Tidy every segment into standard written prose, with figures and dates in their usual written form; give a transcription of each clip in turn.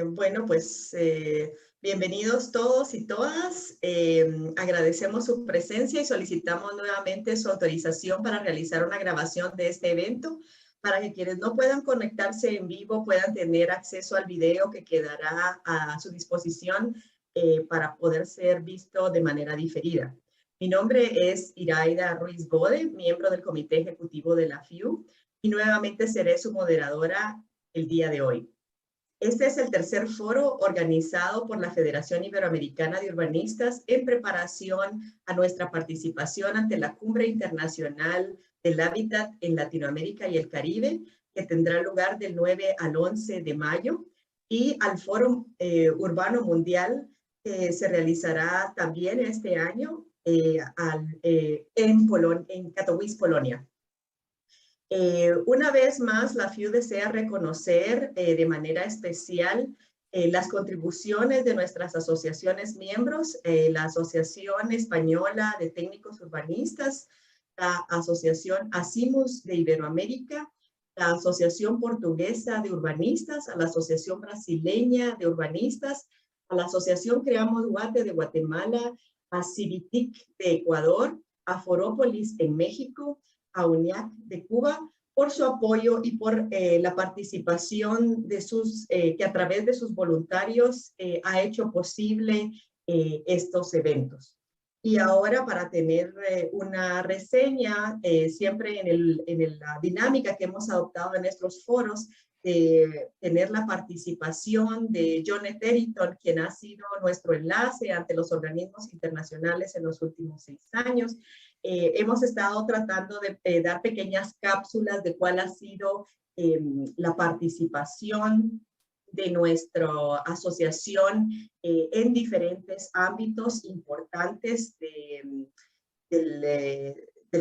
Bueno, pues bienvenidos todos y todas. Agradecemos su presencia y solicitamos nuevamente su autorización para realizar una grabación de este evento para que quienes no puedan conectarse en vivo puedan tener acceso al video que quedará a su disposición para poder ser visto de manera diferida. Mi nombre es Iraida Ruiz Bode, miembro del Comité Ejecutivo de la FIU, y nuevamente seré su moderadora el día de hoy. Este es el tercer foro organizado por la Federación Iberoamericana de Urbanistas en preparación a nuestra participación ante la Cumbre Internacional del Hábitat en Latinoamérica y el Caribe, que tendrá lugar del 9 al 11 de mayo, y al Foro Urbano Mundial, que se realizará también este año en Katowice, Polonia. Una vez más, la FIU desea reconocer de manera especial las contribuciones de nuestras asociaciones miembros, la Asociación Española de Técnicos Urbanistas, la Asociación ASIMUS de Iberoamérica, la Asociación Portuguesa de Urbanistas, a la Asociación Brasileña de Urbanistas, a la Asociación Creamos Guate de Guatemala, a Civitic de Ecuador, a Forópolis en México, a UNIAC de Cuba, por su apoyo y por la participación de que a través de sus voluntarios ha hecho posible estos eventos. Y ahora, para tener una reseña, siempre en la dinámica que hemos adoptado en estos foros, tener la participación de John Etherington, quien ha sido nuestro enlace ante los organismos internacionales en los últimos 6 años. Hemos estado tratando de dar pequeñas cápsulas de cuál ha sido la participación de nuestra asociación en diferentes ámbitos importantes del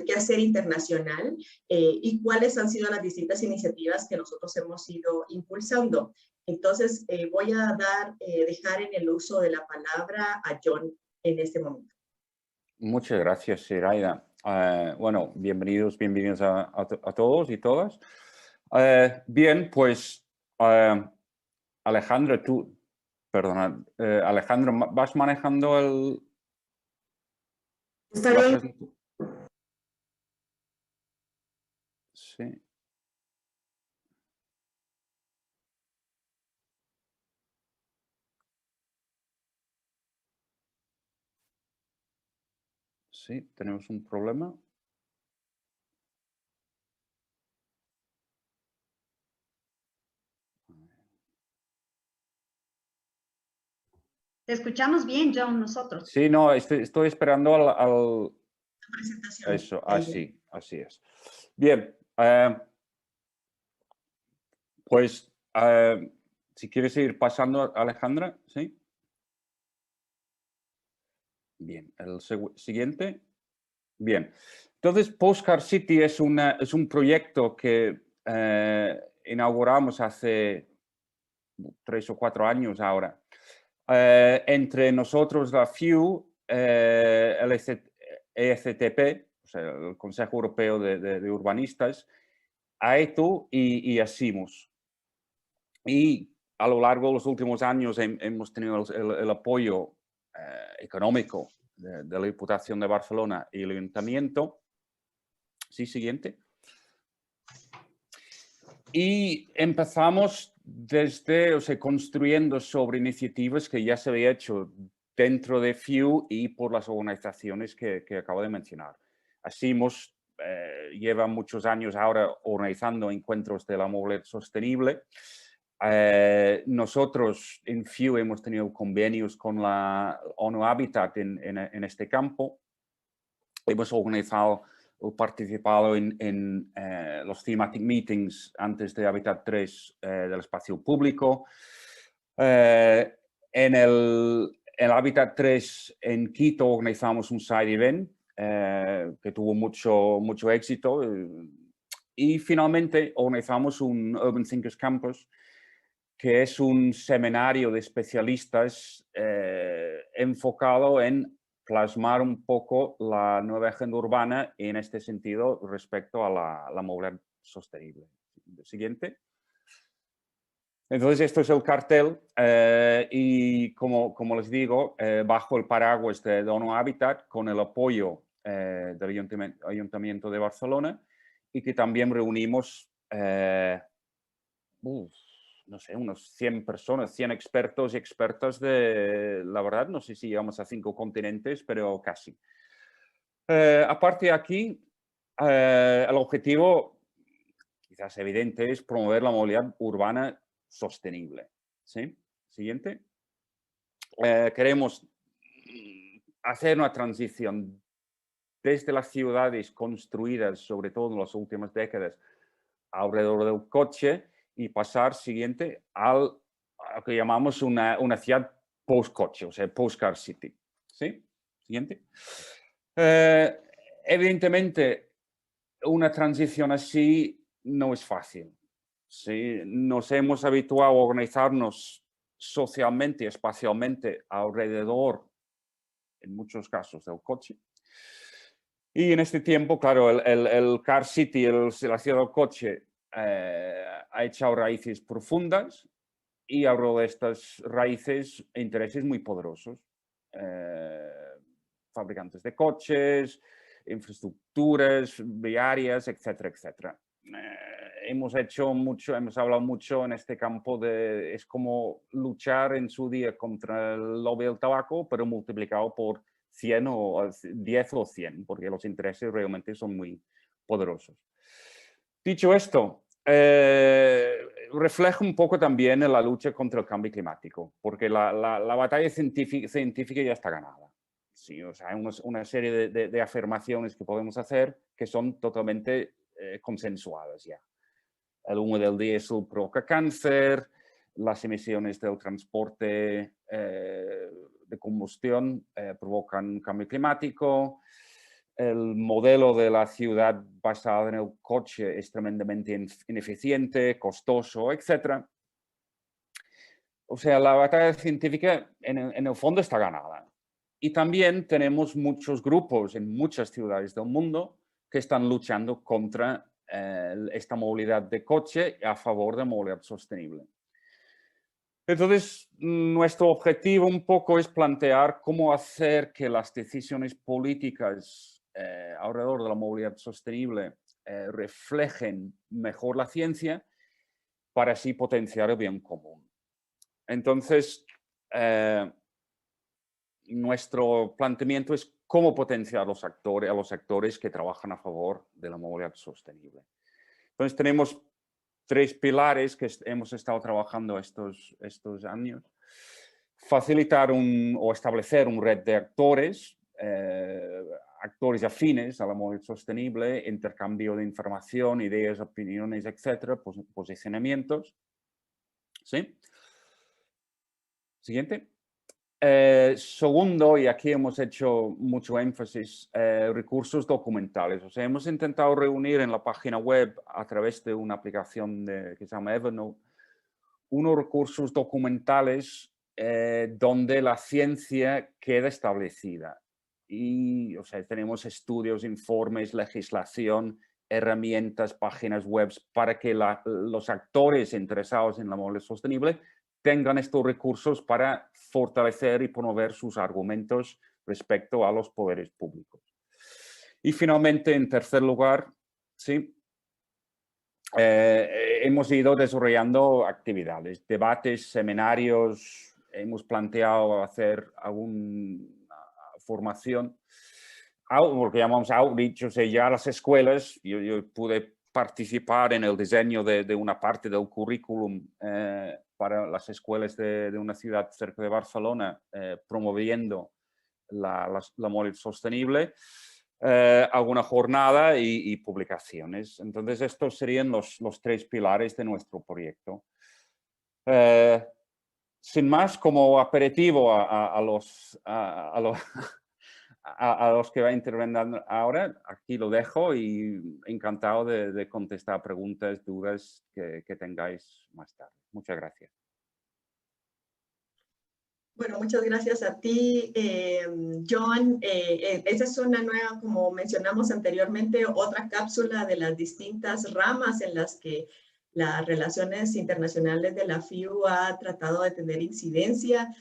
quehacer internacional y cuáles han sido las distintas iniciativas que nosotros hemos ido impulsando. Entonces, voy a dejar en el uso de la palabra a John en este momento. Muchas gracias, Iraida. Bueno, bienvenidos a todos y todas. Bien, pues, Alejandra, Alejandra, ¿vas manejando el...? Está bien. Sí. Sí, tenemos un problema. Te escuchamos bien, John, nosotros. Sí, no, estoy esperando al... Presentación. Eso, así es. Bien, pues, si quieres ir pasando, Alejandra, ¿sí? Bien, el siguiente. Bien, entonces Postcard City es un proyecto que inauguramos hace 3 o 4 años ahora. Entre nosotros, la FIU, el ECTP, o sea, el Consejo Europeo de Urbanistas, AETU y ASIMUS. Y a lo largo de los últimos años hemos tenido el apoyo económico de la Diputación de Barcelona y el Ayuntamiento. Sí, siguiente. Y empezamos construyendo sobre iniciativas que ya se había hecho dentro de FIU y por las organizaciones que acabo de mencionar. ASIMUS lleva muchos años ahora organizando encuentros de la movilidad sostenible. Nosotros en FIU hemos tenido convenios con la ONU Habitat en este campo. Hemos organizado o participado en los thematic meetings antes de Habitat 3 del espacio público. En el Habitat 3 en Quito organizamos un side event que tuvo mucho éxito. Y finalmente organizamos un Urban Thinkers Campus, que es un seminario de especialistas enfocado en plasmar un poco la nueva agenda urbana en este sentido respecto a la movilidad sostenible. Siguiente. Entonces, esto es el cartel y como les digo, bajo el paraguas de Dono Habitat, con el apoyo del Ayuntamiento de Barcelona, y que también reunimos, no sé, unos 100 personas, 100 expertos y expertas de, la verdad, no sé si llegamos a 5 continentes, pero casi. Aparte de aquí, el objetivo, quizás evidente, es promover la movilidad urbana sostenible. ¿Sí? Siguiente. Queremos hacer una transición desde las ciudades construidas, sobre todo en las últimas décadas, alrededor del coche y pasar, siguiente, a lo que llamamos una ciudad post-coche, o sea, post-car city. ¿Sí? Siguiente. Evidentemente, una transición así no es fácil. ¿Sí? Nos hemos habituado a organizarnos socialmente y espacialmente alrededor, en muchos casos, del coche. Y en este tiempo, claro, el car city, la ciudad del coche, ha echado raíces profundas y alrededor de estas raíces intereses muy poderosos. Fabricantes de coches, infraestructuras viarias, etcétera, etcétera. Hemos hablado mucho en este campo de, es como luchar en su día contra el lobby del tabaco, pero multiplicado por 100 o 10 o 100, porque los intereses realmente son muy poderosos. Dicho esto, refleja un poco también en la lucha contra el cambio climático, porque la batalla científica ya está ganada. Sí, o sea, hay una serie de afirmaciones que podemos hacer que son totalmente consensuadas ya. El humo del diésel provoca cáncer, las emisiones del transporte de combustión provocan cambio climático, el modelo de la ciudad basado en el coche es tremendamente ineficiente, costoso, etc. O sea, la batalla científica en el fondo está ganada. Y también tenemos muchos grupos en muchas ciudades del mundo que están luchando contra esta movilidad de coche a favor de movilidad sostenible. Entonces, nuestro objetivo un poco es plantear cómo hacer que las decisiones políticas alrededor de la movilidad sostenible reflejen mejor la ciencia para así potenciar el bien común. Entonces, nuestro planteamiento es cómo potenciar a los actores que trabajan a favor de la movilidad sostenible. Entonces, tenemos 3 pilares que hemos estado trabajando estos años. Facilitar o establecer una red de actores, actores afines a la movilidad sostenible, intercambio de información, ideas, opiniones, etcétera, posicionamientos. ¿Sí? Siguiente. Segundo, y aquí hemos hecho mucho énfasis, recursos documentales. O sea, hemos intentado reunir en la página web a través de una aplicación que se llama Evernote, unos recursos documentales donde la ciencia queda establecida. Y, o sea, tenemos estudios, informes, legislación, herramientas, páginas web para que los actores interesados en la movilidad sostenible tengan estos recursos para fortalecer y promover sus argumentos respecto a los poderes públicos. Y finalmente, en tercer lugar, ¿sí? Hemos ido desarrollando actividades, debates, seminarios, hemos planteado hacer alguna formación, lo que llamamos outreach, o sea, ya las escuelas, yo pude participar en el diseño de una parte del currículum para las escuelas de una ciudad cerca de Barcelona, promoviendo la movilidad sostenible, alguna jornada y publicaciones. Entonces, estos serían los 3 pilares de nuestro proyecto. Sin más, como aperitivo a los que va a intervenir ahora, aquí lo dejo y encantado de contestar preguntas, dudas que tengáis más tarde. Muchas gracias. Bueno, muchas gracias a ti, John. Esa es una nueva, como mencionamos anteriormente, otra cápsula de las distintas ramas en las que las relaciones internacionales de la FIU ha tratado de tener incidencia.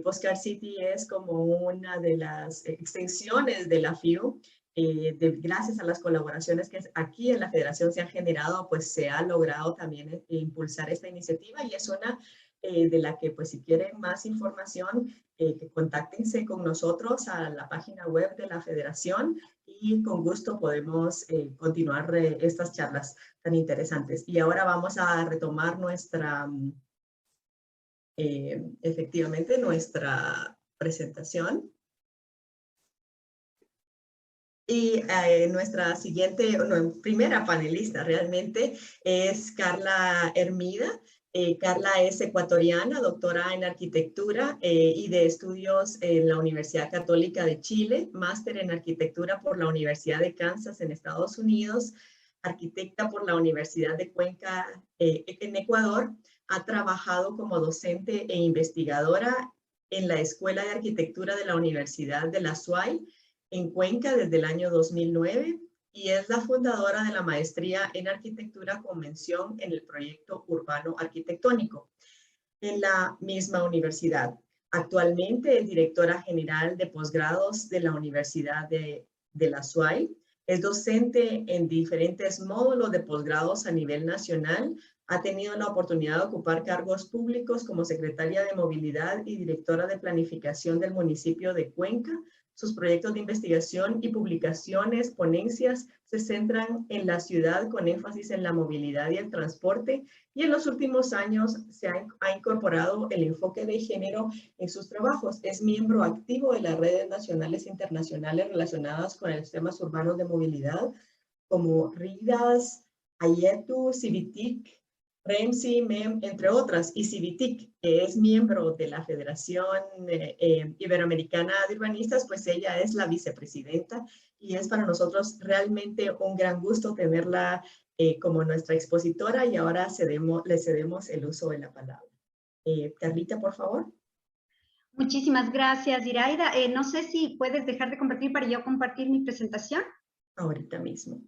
Postcard City es como una de las extensiones de la FIU. Gracias a las colaboraciones que aquí en la Federación se han generado, pues se ha logrado también impulsar esta iniciativa, y es una de la que, pues si quieren más información, que contáctense con nosotros a la página web de la Federación, y con gusto podemos continuar estas charlas tan interesantes. Y ahora vamos a retomar nuestra, efectivamente, nuestra presentación. Y nuestra siguiente, primera panelista realmente es Carla Hermida. Carla es ecuatoriana, doctora en arquitectura y de estudios en la Universidad Católica de Chile, máster en arquitectura por la Universidad de Kansas en Estados Unidos, arquitecta por la Universidad de Cuenca en Ecuador. Ha trabajado como docente e investigadora en la Escuela de Arquitectura de la Universidad de la SUAY en Cuenca desde el año 2009, y es la fundadora de la maestría en arquitectura con mención en el proyecto urbano arquitectónico en la misma universidad. Actualmente es directora general de posgrados de la Universidad de la SUAY. Es docente en diferentes módulos de posgrados a nivel nacional. Ha tenido la oportunidad de ocupar cargos públicos como secretaria de movilidad y directora de planificación del municipio de Cuenca. Sus proyectos de investigación y publicaciones, ponencias, se centran en la ciudad con énfasis en la movilidad y el transporte, y en los últimos años se ha incorporado el enfoque de género en sus trabajos. Es miembro activo de las redes nacionales e internacionales relacionadas con los temas urbanos de movilidad, como RIDAS, AYETU, Civitic, REMSI, MEM, entre otras, y Civitic, que es miembro de la Federación Iberoamericana de Urbanistas, pues ella es la vicepresidenta, y es para nosotros realmente un gran gusto tenerla como nuestra expositora, y ahora le cedemos el uso de la palabra. Carlita, por favor. Muchísimas gracias, Iraida. No sé si puedes dejar de compartir para yo compartir mi presentación. Ahorita mismo.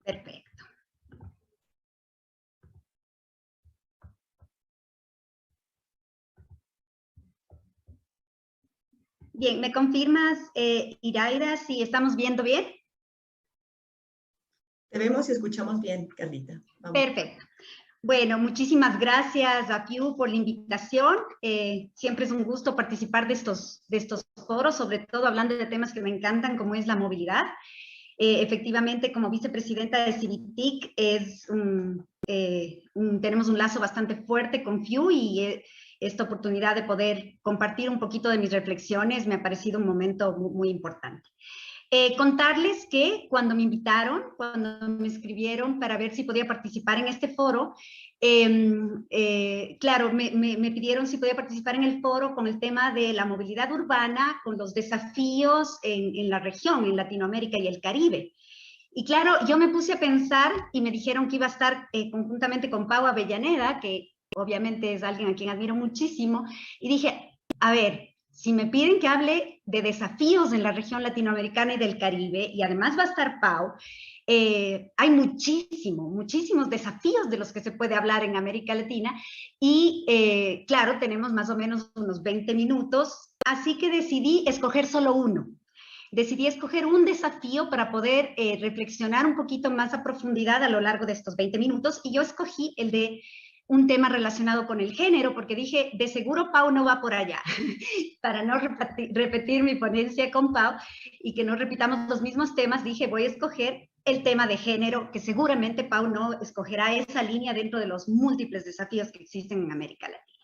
Perfecto. Bien, ¿me confirmas, Iraida, si estamos viendo bien? Te vemos y escuchamos bien, Carlita. Vamos. Perfecto. Bueno, muchísimas gracias a FIU por la invitación. Siempre es un gusto participar de estos foros, sobre todo hablando de temas que me encantan, como es la movilidad. Efectivamente, como vicepresidenta de Civitic, tenemos un lazo bastante fuerte con FIU, y esta oportunidad de poder compartir un poquito de mis reflexiones me ha parecido un momento muy, muy importante. Contarles que cuando me invitaron, cuando me escribieron para ver si podía participar en este foro, claro, me pidieron si podía participar en el foro con el tema de la movilidad urbana, con los desafíos en la región, en Latinoamérica y el Caribe. Y claro, yo me puse a pensar y me dijeron que iba a estar conjuntamente con Pau Avellaneda, que obviamente es alguien a quien admiro muchísimo, y dije, a ver, si me piden que hable de desafíos en la región latinoamericana y del Caribe, y además va a estar Pau, hay muchísimos desafíos de los que se puede hablar en América Latina, y claro, tenemos más o menos unos 20 minutos, así que decidí escoger solo uno. Decidí escoger un desafío para poder reflexionar un poquito más a profundidad a lo largo de estos 20 minutos, y yo escogí el de un tema relacionado con el género, porque dije, de seguro Pau no va por allá, para no repetir mi ponencia con Pau y que no repitamos los mismos temas, dije, voy a escoger el tema de género, que seguramente Pau no escogerá esa línea dentro de los múltiples desafíos que existen en América Latina.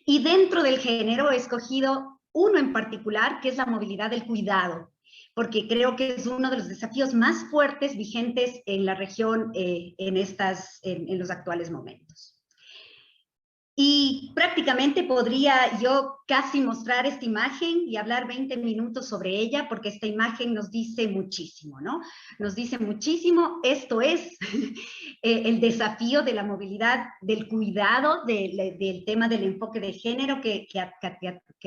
Y dentro del género he escogido uno en particular, que es la movilidad del cuidado, porque creo que es uno de los desafíos más fuertes vigentes en la región en los actuales momentos. Y prácticamente podría yo casi mostrar esta imagen y hablar 20 minutos sobre ella, porque esta imagen nos dice muchísimo, ¿no? Nos dice muchísimo. Esto es el desafío de la movilidad, del cuidado, del tema del enfoque de género que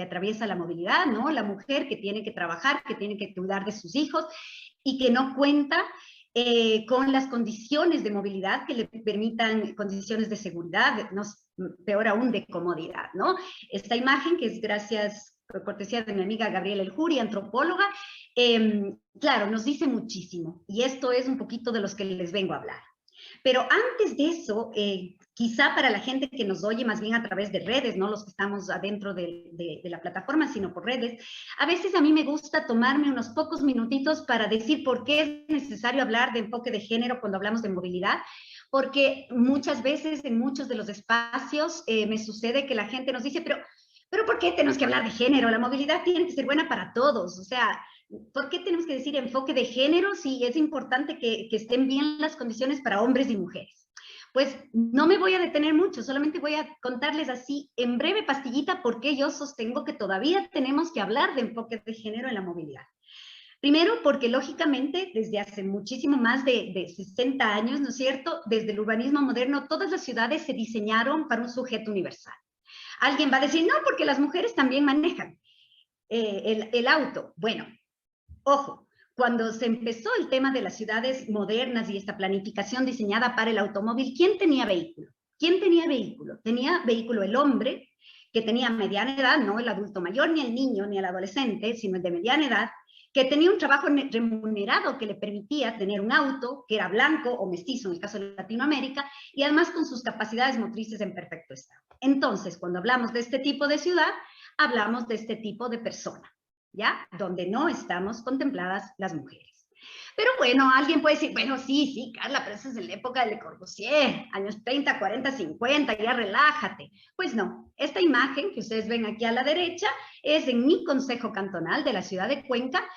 atraviesa la movilidad, ¿no? La mujer que tiene que trabajar, que tiene que cuidar de sus hijos y que no cuenta con las condiciones de movilidad que le permitan, condiciones de seguridad, no, peor aún de comodidad, ¿no? Esta imagen, que es gracias, por cortesía de mi amiga Gabriela El Juri, antropóloga, claro, nos dice muchísimo, y esto es un poquito de los que les vengo a hablar. Pero antes de eso, quizá para la gente que nos oye más bien a través de redes, no los que estamos adentro de la plataforma, sino por redes, a veces a mí me gusta tomarme unos pocos minutitos para decir por qué es necesario hablar de enfoque de género cuando hablamos de movilidad, porque muchas veces en muchos de los espacios me sucede que la gente nos dice, pero ¿por qué tenemos que hablar de género? La movilidad tiene que ser buena para todos, o sea, ¿por qué tenemos que decir enfoque de género si es importante que estén bien las condiciones para hombres y mujeres? Pues no me voy a detener mucho, solamente voy a contarles así en breve pastillita por qué yo sostengo que todavía tenemos que hablar de enfoque de género en la movilidad. Primero, porque lógicamente desde hace muchísimo más de 60 años, ¿no es cierto?, desde el urbanismo moderno, todas las ciudades se diseñaron para un sujeto universal. Alguien va a decir, no, porque las mujeres también manejan el auto. Bueno, ojo, cuando se empezó el tema de las ciudades modernas y esta planificación diseñada para el automóvil, ¿quién tenía vehículo? ¿Quién tenía vehículo? Tenía vehículo el hombre, que tenía mediana edad, no el adulto mayor, ni el niño, ni el adolescente, sino el de mediana edad, que tenía un trabajo remunerado que le permitía tener un auto, que era blanco o mestizo en el caso de Latinoamérica, y además con sus capacidades motrices en perfecto estado. Entonces, cuando hablamos de este tipo de ciudad, hablamos de este tipo de persona, ¿ya? Donde no estamos contempladas las mujeres. Pero bueno, alguien puede decir, bueno, sí, Carla, pero esa es en la época de Le Corbusier, años 30, 40, 50, ya relájate. Pues no, esta imagen que ustedes ven aquí a la derecha es en mi consejo cantonal de la ciudad de Cuenca,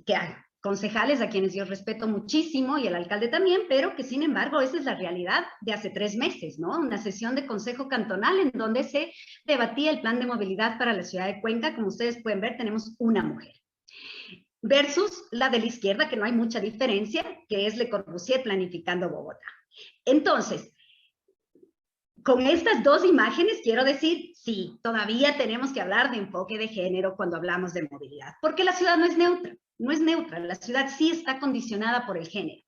que hay concejales a quienes yo respeto muchísimo y el alcalde también, pero que sin embargo esa es la realidad de hace 3 meses, ¿no? Una sesión de consejo cantonal en donde se debatía el plan de movilidad para la ciudad de Cuenca. Como ustedes pueden ver, tenemos una mujer. Versus la de la izquierda, que no hay mucha diferencia, que es Le Corbusier planificando Bogotá. Entonces, con estas dos imágenes quiero decir, sí, todavía tenemos que hablar de enfoque de género cuando hablamos de movilidad, porque la ciudad no es neutra, la ciudad sí está condicionada por el género.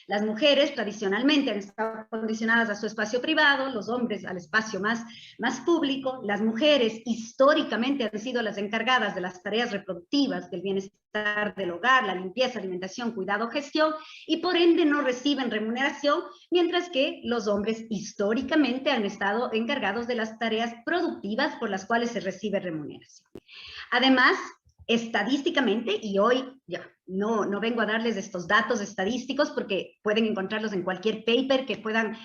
Las mujeres tradicionalmente han estado condicionadas a su espacio privado, los hombres al espacio más público. Las mujeres históricamente han sido las encargadas de las tareas reproductivas, del bienestar del hogar, la limpieza, alimentación, cuidado, gestión, y por ende no reciben remuneración, mientras que los hombres históricamente han estado encargados de las tareas productivas por las cuales se recibe remuneración. Además, estadísticamente, y hoy ya no vengo a darles estos datos estadísticos porque pueden encontrarlos en cualquier paper que puedan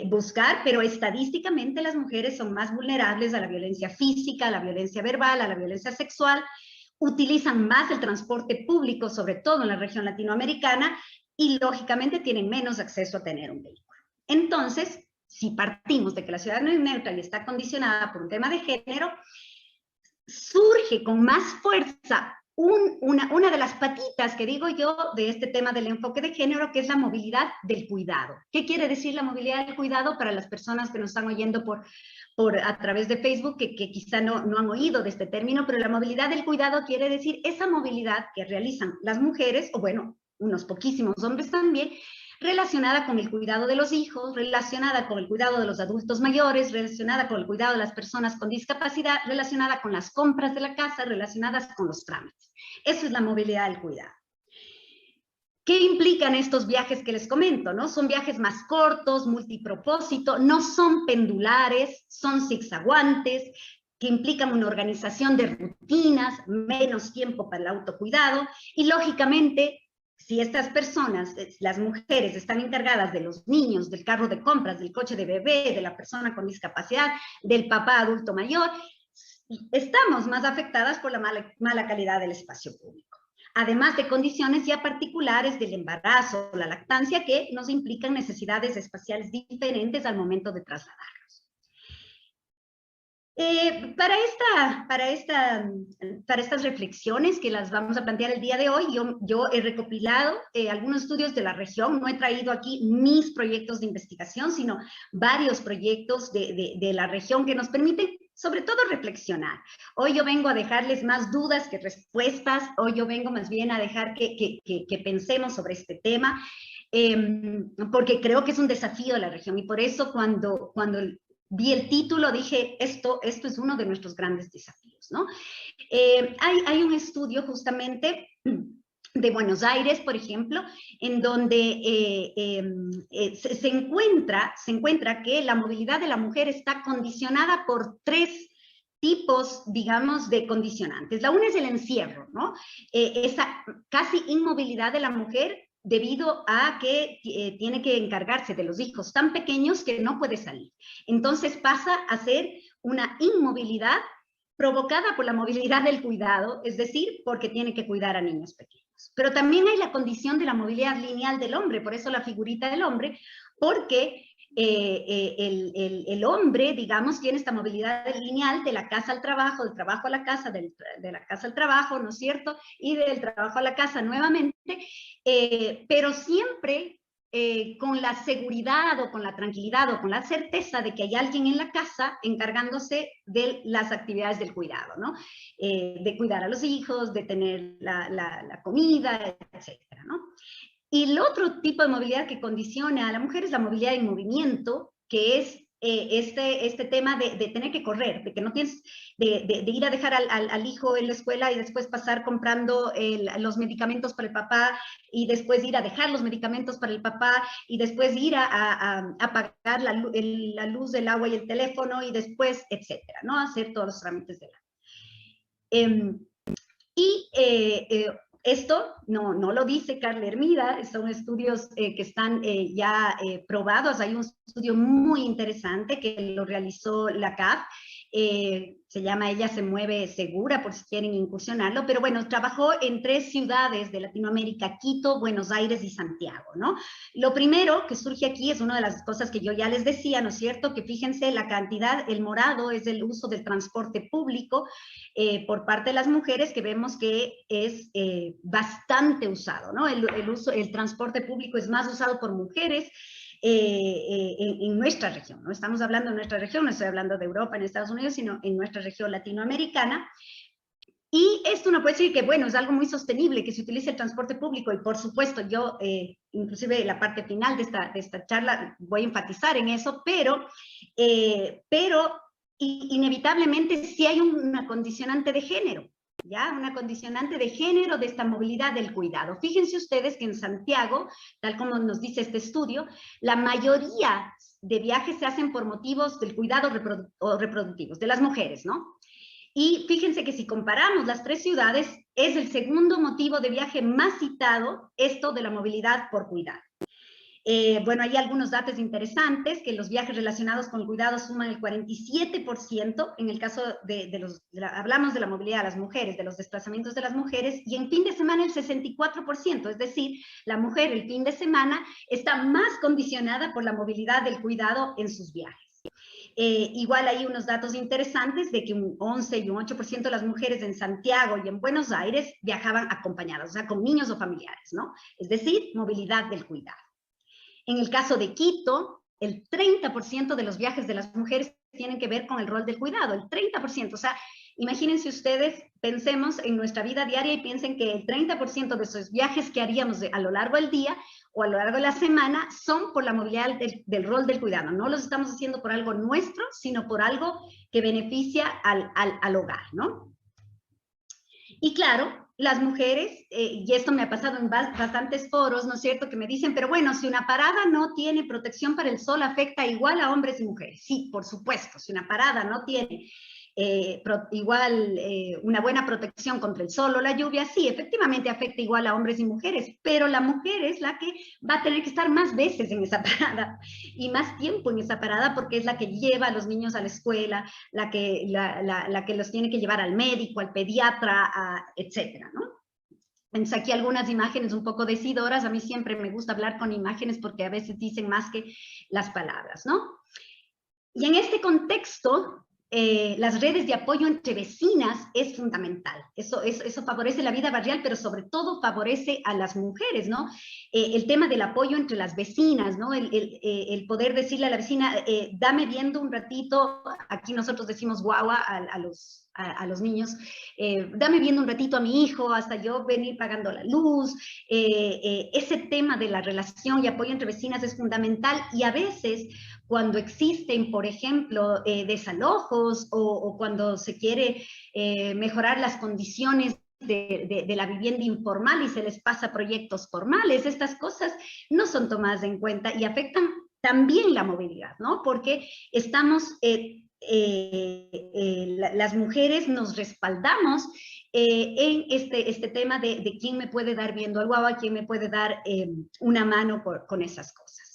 buscar, pero estadísticamente las mujeres son más vulnerables a la violencia física, a la violencia verbal, a la violencia sexual, utilizan más el transporte público, sobre todo en la región latinoamericana, y lógicamente tienen menos acceso a tener un vehículo. Entonces, si partimos de que la ciudad no es neutra y está condicionada por un tema de género, surge con más fuerza una de las patitas que digo yo de este tema del enfoque de género, que es la movilidad del cuidado. ¿Qué quiere decir la movilidad del cuidado para las personas que nos están oyendo a través de Facebook, que quizá no han oído de este término? Pero la movilidad del cuidado quiere decir esa movilidad que realizan las mujeres, o bueno, unos poquísimos hombres también, relacionada con el cuidado de los hijos, relacionada con el cuidado de los adultos mayores, relacionada con el cuidado de las personas con discapacidad, relacionada con las compras de la casa, relacionadas con los trámites. Eso es la movilidad del cuidado. ¿Qué implican estos viajes que les comento? ¿No? Son viajes más cortos, multipropósito, no son pendulares, son zigzaguantes, que implican una organización de rutinas, menos tiempo para el autocuidado, y lógicamente, si estas personas, las mujeres, están encargadas de los niños, del carro de compras, del coche de bebé, de la persona con discapacidad, del papá adulto mayor, estamos más afectadas por la mala calidad del espacio público. Además de condiciones ya particulares del embarazo o la lactancia que nos implican necesidades espaciales diferentes al momento de trasladarlos. Para estas reflexiones que las vamos a plantear el día de hoy, yo he recopilado algunos estudios de la región. No he traído aquí mis proyectos de investigación, sino varios proyectos de la región que nos permiten sobre todo reflexionar. Hoy yo vengo a dejarles más dudas que respuestas. Hoy yo vengo más bien a dejar que pensemos sobre este tema, porque creo que es un desafío de la región, y por eso cuando vi el título dije, esto es uno de nuestros grandes desafíos, ¿no? Hay un estudio justamente de Buenos Aires, por ejemplo, en donde se encuentra que la movilidad de la mujer está condicionada por 3 tipos, digamos, de condicionantes. La una es el encierro, ¿no? Esa casi inmovilidad de la mujer debido a que tiene que encargarse de los hijos tan pequeños que no puede salir. Entonces pasa a ser una inmovilidad provocada por la movilidad del cuidado, es decir, porque tiene que cuidar a niños pequeños. Pero también hay la condición de la movilidad lineal del hombre, por eso la figurita del hombre, porque el hombre, digamos, tiene esta movilidad lineal de la casa al trabajo, del trabajo a la casa, de la casa al trabajo, ¿no es cierto? Y del trabajo a la casa nuevamente, pero siempre con la seguridad o con la tranquilidad o con la certeza de que hay alguien en la casa encargándose de las actividades del cuidado, ¿no? De cuidar a los hijos, de tener la comida, etcétera, ¿no? Y el otro tipo de movilidad que condiciona a la mujer es la movilidad en movimiento, que es este tema de tener que correr, de que no tienes, de ir a dejar al hijo en la escuela y después pasar comprando los medicamentos para el papá, y después ir a dejar los medicamentos para el papá, y después ir a pagar la luz, el agua y el teléfono, y después, etcétera, ¿no? Hacer todos los trámites de esto no lo dice Carla Hermida, son estudios que están ya probados. Hay un estudio muy interesante que lo realizó la CAF, se llama Ella se mueve segura, por si quieren incursionarlo, pero bueno, trabajó en 3 ciudades de Latinoamérica: Quito, Buenos Aires y Santiago, ¿no? Lo primero que surge aquí es una de las cosas que yo ya les decía, ¿no es cierto? Que fíjense la cantidad, el morado es el uso del transporte público por parte de las mujeres, que vemos que es bastante usado, ¿no? El transporte público es más usado por mujeres en nuestra región, no estamos hablando de nuestra región, no estoy hablando de Europa, en Estados Unidos, sino en nuestra región latinoamericana. Y esto no puede decir que, bueno, es algo muy sostenible que se utilice el transporte público, y por supuesto yo, inclusive la parte final de esta charla, voy a enfatizar en eso, pero inevitablemente sí hay una condicionante de género, ¿ya? Una condicionante de género de esta movilidad del cuidado. Fíjense ustedes que en Santiago, tal como nos dice este estudio, la mayoría de viajes se hacen por motivos del cuidado reproductivos, de las mujeres, ¿no? Y fíjense que si comparamos las 3 ciudades, es el segundo motivo de viaje más citado, esto de la movilidad por cuidado. Bueno, hay algunos datos interesantes, que los viajes relacionados con el cuidado suman el 47%, en el caso hablamos de la movilidad de las mujeres, de los desplazamientos de las mujeres, y en fin de semana el 64%, es decir, la mujer el fin de semana está más condicionada por la movilidad del cuidado en sus viajes. Igual hay unos datos interesantes de que un 11 y un 8% de las mujeres en Santiago y en Buenos Aires viajaban acompañadas, o sea, con niños o familiares, ¿no? Es decir, movilidad del cuidado. En el caso de Quito, el 30% de los viajes de las mujeres tienen que ver con el rol del cuidado, el 30%. O sea, imagínense ustedes, pensemos en nuestra vida diaria y piensen que el 30% de esos viajes que haríamos a lo largo del día o a lo largo de la semana son por la movilidad del rol del cuidado. No los estamos haciendo por algo nuestro, sino por algo que beneficia al hogar, ¿no? Y claro, las mujeres, y esto me ha pasado en bastantes foros, ¿no es cierto?, que me dicen, pero bueno, si una parada no tiene protección para el sol, afecta igual a hombres y mujeres. Sí, por supuesto, si una parada no tiene una buena protección contra el sol o la lluvia, sí, efectivamente afecta igual a hombres y mujeres, pero la mujer es la que va a tener que estar más veces en esa parada y más tiempo en esa parada, porque es la que lleva a los niños a la escuela, la que los tiene que llevar al médico, al pediatra, etcétera, ¿no? Entonces aquí algunas imágenes un poco decidoras. A mí siempre me gusta hablar con imágenes porque a veces dicen más que las palabras, ¿no? Y en este contexto, las redes de apoyo entre vecinas es fundamental. Eso favorece la vida barrial, pero sobre todo favorece a las mujeres, ¿no? El tema del apoyo entre las vecinas, ¿no? El poder decirle a la vecina, dame viendo un ratito, aquí nosotros decimos guagua a los niños, dame viendo un ratito a mi hijo hasta yo venir pagando la luz. Ese tema de la relación y apoyo entre vecinas es fundamental, y a veces cuando existen, por ejemplo, desalojos o cuando se quiere mejorar las condiciones de la vivienda informal y se les pasa proyectos formales, estas cosas no son tomadas en cuenta y afectan también la movilidad, ¿no? Porque estamos, las mujeres nos respaldamos en este tema de quién me puede dar viendo al guagua, quién me puede dar una mano con esas cosas.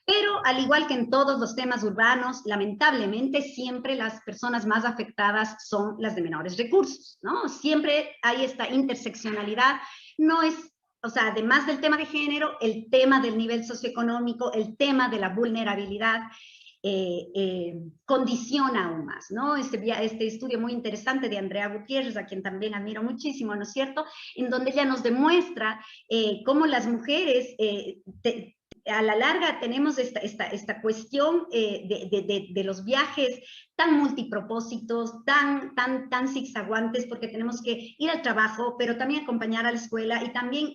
Pero al igual que en todos los temas urbanos, lamentablemente siempre las personas más afectadas son las de menores recursos, ¿no? Siempre hay esta interseccionalidad, no es, o sea, además del tema de género, el tema del nivel socioeconómico, el tema de la vulnerabilidad, condiciona aún más, ¿no? Este estudio muy interesante de Andrea Gutiérrez, a quien también admiro muchísimo, ¿no es cierto?, en donde ella nos demuestra cómo las mujeres a la larga tenemos esta cuestión de los viajes tan multipropósitos, tan zigzaguantes, porque tenemos que ir al trabajo, pero también acompañar a la escuela y también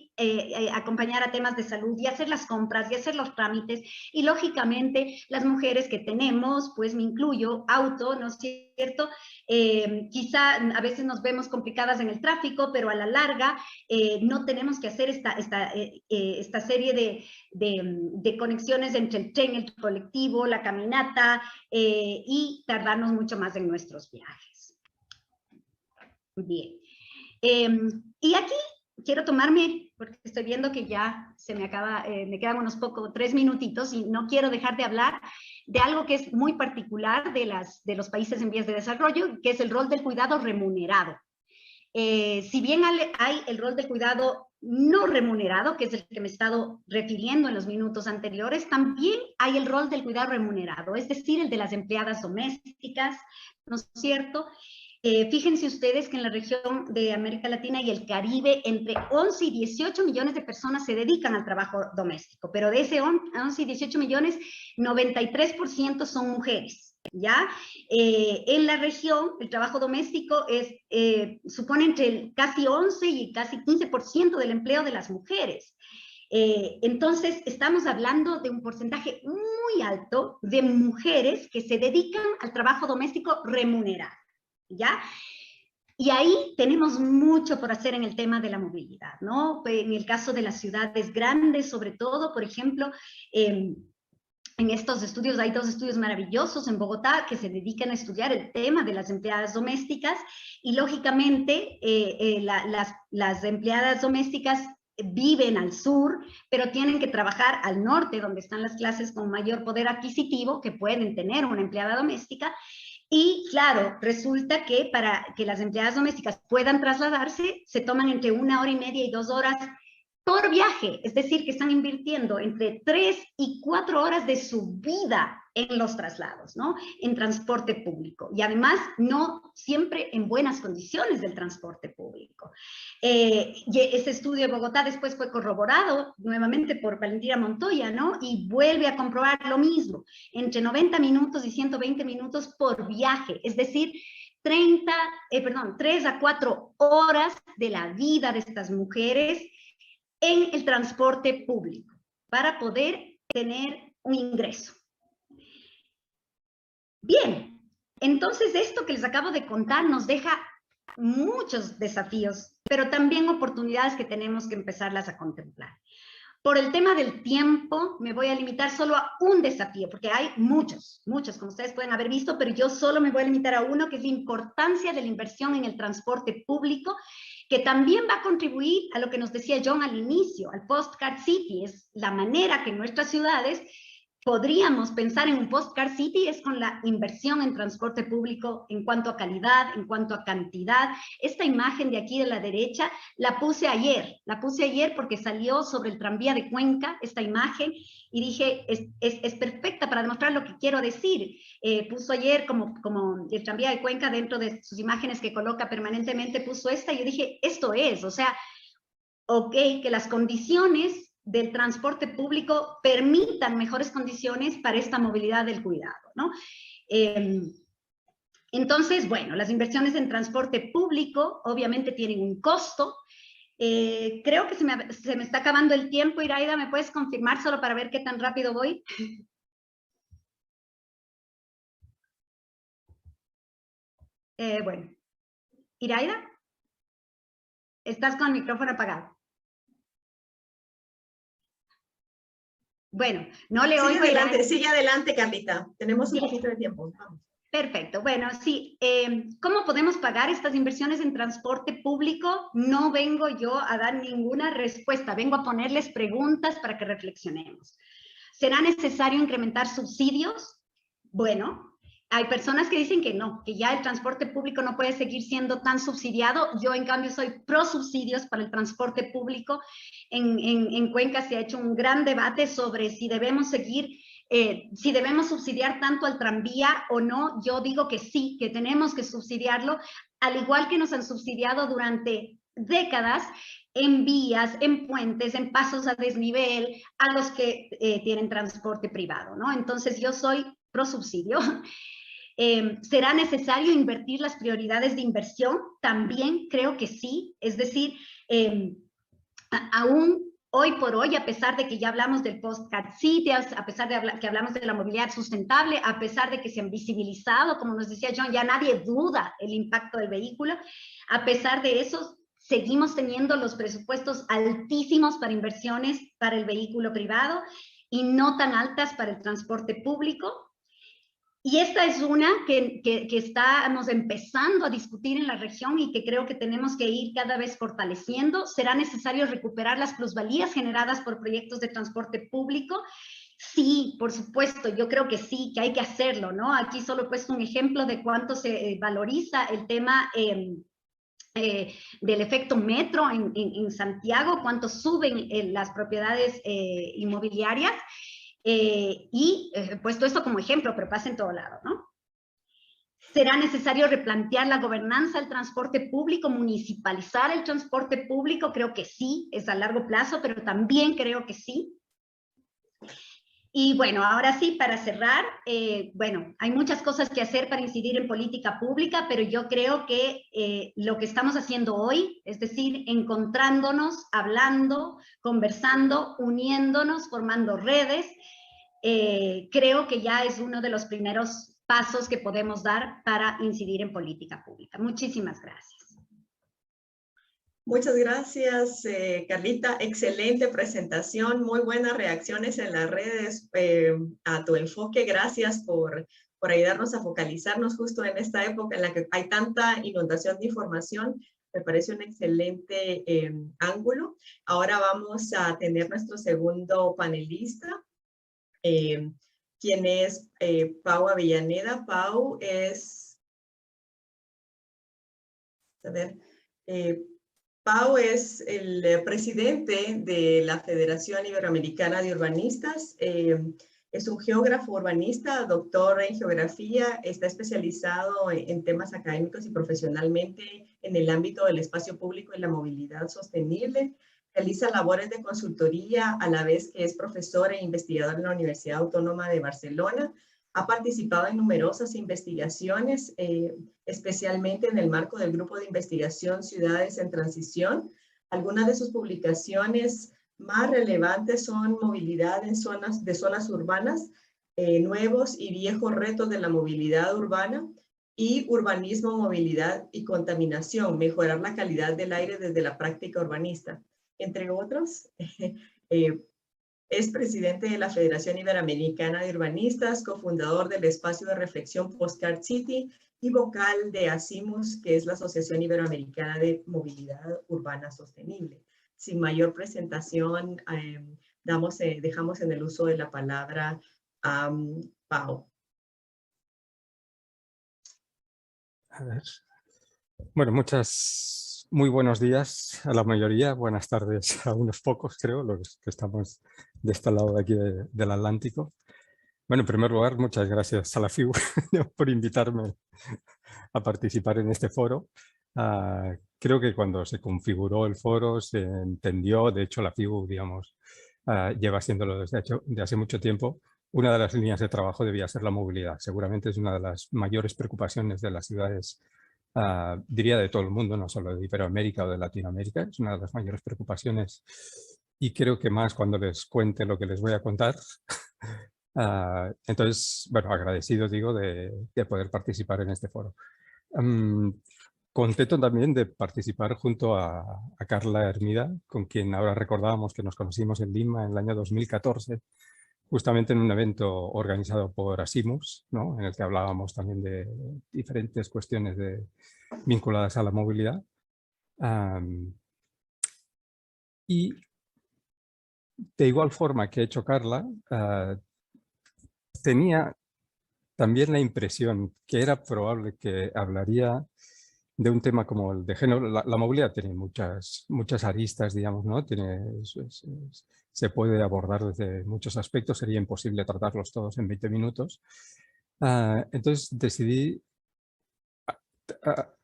acompañar a temas de salud y hacer las compras y hacer los trámites. Y lógicamente las mujeres que tenemos, pues me incluyo, auto, ¿no es cierto? Quizá a veces nos vemos complicadas en el tráfico, pero a la larga no tenemos que hacer esta serie de conexiones entre el tren, el colectivo, la caminata y tardarnos mucho más en nuestros viajes. Bien. Y aquí quiero tomarme, porque estoy viendo que ya se me acaba, me quedan unos 3 minutitos y no quiero dejar de hablar de algo que es muy particular de los países en vías de desarrollo, que es el rol del cuidado remunerado. Si bien hay el rol del cuidado no remunerado, que es el que me he estado refiriendo en los minutos anteriores, también hay el rol del cuidado remunerado, es decir, el de las empleadas domésticas, ¿no es cierto? Fíjense ustedes que en la región de América Latina y el Caribe, entre 11 y 18 millones de personas se dedican al trabajo doméstico, pero de ese 11 y 18 millones, 93% son mujeres. ¿Ya? En la región, el trabajo doméstico supone entre casi 11 y casi 15% del empleo de las mujeres. Entonces, estamos hablando de un porcentaje muy alto de mujeres que se dedican al trabajo doméstico remunerado, ¿ya? Y ahí tenemos mucho por hacer en el tema de la movilidad, ¿no? En el caso de las ciudades grandes, sobre todo, por ejemplo, en estos estudios, hay 2 estudios maravillosos en Bogotá que se dedican a estudiar el tema de las empleadas domésticas y lógicamente las empleadas domésticas viven al sur, pero tienen que trabajar al norte, donde están las clases con mayor poder adquisitivo que pueden tener una empleada doméstica. Y claro, resulta que para que las empleadas domésticas puedan trasladarse, se toman entre 1 hora y media y 2 horas por viaje, es decir, que están invirtiendo entre 3 y 4 horas de su vida en los traslados, ¿no? En transporte público. Y además, no siempre en buenas condiciones del transporte público. Y ese estudio de Bogotá después fue corroborado nuevamente por Valentina Montoya, ¿no? Y vuelve a comprobar lo mismo, entre 90 minutos y 120 minutos por viaje, es decir, 3 a 4 horas de la vida de estas mujeres en el transporte público para poder tener un ingreso. Bien, entonces esto que les acabo de contar nos deja muchos desafíos, pero también oportunidades que tenemos que empezarlas a contemplar. Por el tema del tiempo, me voy a limitar solo a un desafío, porque hay muchos, como ustedes pueden haber visto, pero yo solo me voy a limitar a uno, que es la importancia de la inversión en el transporte público, que también va a contribuir a lo que nos decía John al inicio, al Postcard City, es la manera que nuestras ciudades podríamos pensar en un Postcard City es con la inversión en transporte público en cuanto a calidad, en cuanto a cantidad. Esta imagen de aquí de la derecha la puse ayer porque salió sobre el tranvía de Cuenca, esta imagen, y dije, es perfecta para demostrar lo que quiero decir. Puso ayer como el tranvía de Cuenca dentro de sus imágenes que coloca permanentemente, puso esta, y yo dije, esto es, o sea, ok, que las condiciones del transporte público permitan mejores condiciones para esta movilidad del cuidado, ¿no? Entonces, bueno, las inversiones en transporte público obviamente tienen un costo. Creo que se me está acabando el tiempo, Iraida, ¿me puedes confirmar solo para ver qué tan rápido voy? Bueno, Iraida, estás con el micrófono apagado. Bueno, no le oigo. Sigue adelante, Carlita. Tenemos un poquito de tiempo. Vamos. Perfecto. Bueno, sí. ¿Cómo podemos pagar estas inversiones en transporte público? No vengo yo a dar ninguna respuesta. Vengo a ponerles preguntas para que reflexionemos. ¿Será necesario incrementar subsidios? Bueno, hay personas que dicen que no, que ya el transporte público no puede seguir siendo tan subsidiado. Yo, en cambio, soy pro subsidios para el transporte público. En Cuenca se ha hecho un gran debate sobre si debemos si debemos subsidiar tanto al tranvía o no. Yo digo que sí, que tenemos que subsidiarlo, al igual que nos han subsidiado durante décadas en vías, en puentes, en pasos a desnivel, a los que tienen transporte privado, ¿no? Entonces yo soy pro subsidio. ¿Será necesario invertir las prioridades de inversión? También creo que sí. Es decir, aún hoy por hoy, a pesar de que ya hablamos del Postcard City, a pesar de que hablamos de la movilidad sustentable, a pesar de que se han visibilizado, como nos decía John, ya nadie duda el impacto del vehículo, a pesar de eso, seguimos teniendo los presupuestos altísimos para inversiones para el vehículo privado y no tan altas para el transporte público. Y esta es una que estamos empezando a discutir en la región y que creo que tenemos que ir cada vez fortaleciendo. ¿Será necesario recuperar las plusvalías generadas por proyectos de transporte público? Sí, por supuesto, yo creo que sí, que hay que hacerlo, ¿no? Aquí solo he puesto un ejemplo de cuánto se valoriza el tema del efecto metro en Santiago, cuánto suben las propiedades inmobiliarias. Puesto esto como ejemplo, pero pasa en todo lado, ¿no? ¿Será necesario replantear la gobernanza del transporte público, municipalizar el transporte público? Creo que sí, es a largo plazo, pero también creo que sí. Y bueno, ahora sí, para cerrar, bueno, hay muchas cosas que hacer para incidir en política pública, pero yo creo que lo que estamos haciendo hoy, es decir, encontrándonos, hablando, conversando, uniéndonos, formando redes, creo que ya es uno de los primeros pasos que podemos dar para incidir en política pública. Muchísimas gracias. Muchas gracias, Carlita. Excelente presentación, muy buenas reacciones en las redes a tu enfoque. Gracias por ayudarnos a focalizarnos justo en esta época en la que hay tanta inundación de información. Me parece un excelente ángulo. Ahora vamos a tener nuestro segundo panelista, quien es Pau Avellaneda. Pau es... A ver... Pau es el presidente de la Federación Iberoamericana de Urbanistas. Es un geógrafo urbanista, doctor en geografía, está especializado en temas académicos y profesionalmente en el ámbito del espacio público y la movilidad sostenible. Realiza labores de consultoría a la vez que es profesor e investigador en la Universidad Autónoma de Barcelona. Ha participado en numerosas investigaciones, especialmente en el marco del grupo de investigación Ciudades en Transición. Algunas de sus publicaciones más relevantes son Movilidad en zonas urbanas, nuevos y viejos retos de la movilidad urbana, y Urbanismo, Movilidad y Contaminación, mejorar la calidad del aire desde la práctica urbanista, entre otros. Es presidente de la Federación Iberoamericana de Urbanistas, cofundador del espacio de reflexión Postcard City y vocal de ASIMUS, que es la Asociación Iberoamericana de Movilidad Urbana Sostenible. Sin mayor presentación, dejamos en el uso de la palabra Pau. A ver. Bueno, muy buenos días a la mayoría, buenas tardes a unos pocos, creo, los que estamos de este lado de aquí del Atlántico. Bueno, en primer lugar, muchas gracias a la FIU por invitarme a participar en este foro. Creo que cuando se configuró el foro se entendió, de hecho la FIU, digamos, lleva haciéndolo desde hace mucho tiempo. Una de las líneas de trabajo debía ser la movilidad. Seguramente es una de las mayores preocupaciones de las ciudades, diría de todo el mundo, no solo de Iberoamérica o de Latinoamérica. Es una de las mayores preocupaciones y creo que más cuando les cuente lo que les voy a contar. Entonces, bueno, agradecido, digo, de poder participar en este foro. Contento también de participar junto a Carla Hermida, con quien ahora recordábamos que nos conocimos en Lima en el año 2014, justamente en un evento organizado por Asimus, ¿no? En el que hablábamos también de diferentes cuestiones vinculadas a la movilidad. Y de igual forma que ha hecho Carla, tenía también la impresión que era probable que hablaría de un tema como el de género. La movilidad tiene muchas aristas, digamos, ¿no? Se puede abordar desde muchos aspectos, sería imposible tratarlos todos en 20 minutos. Entonces decidí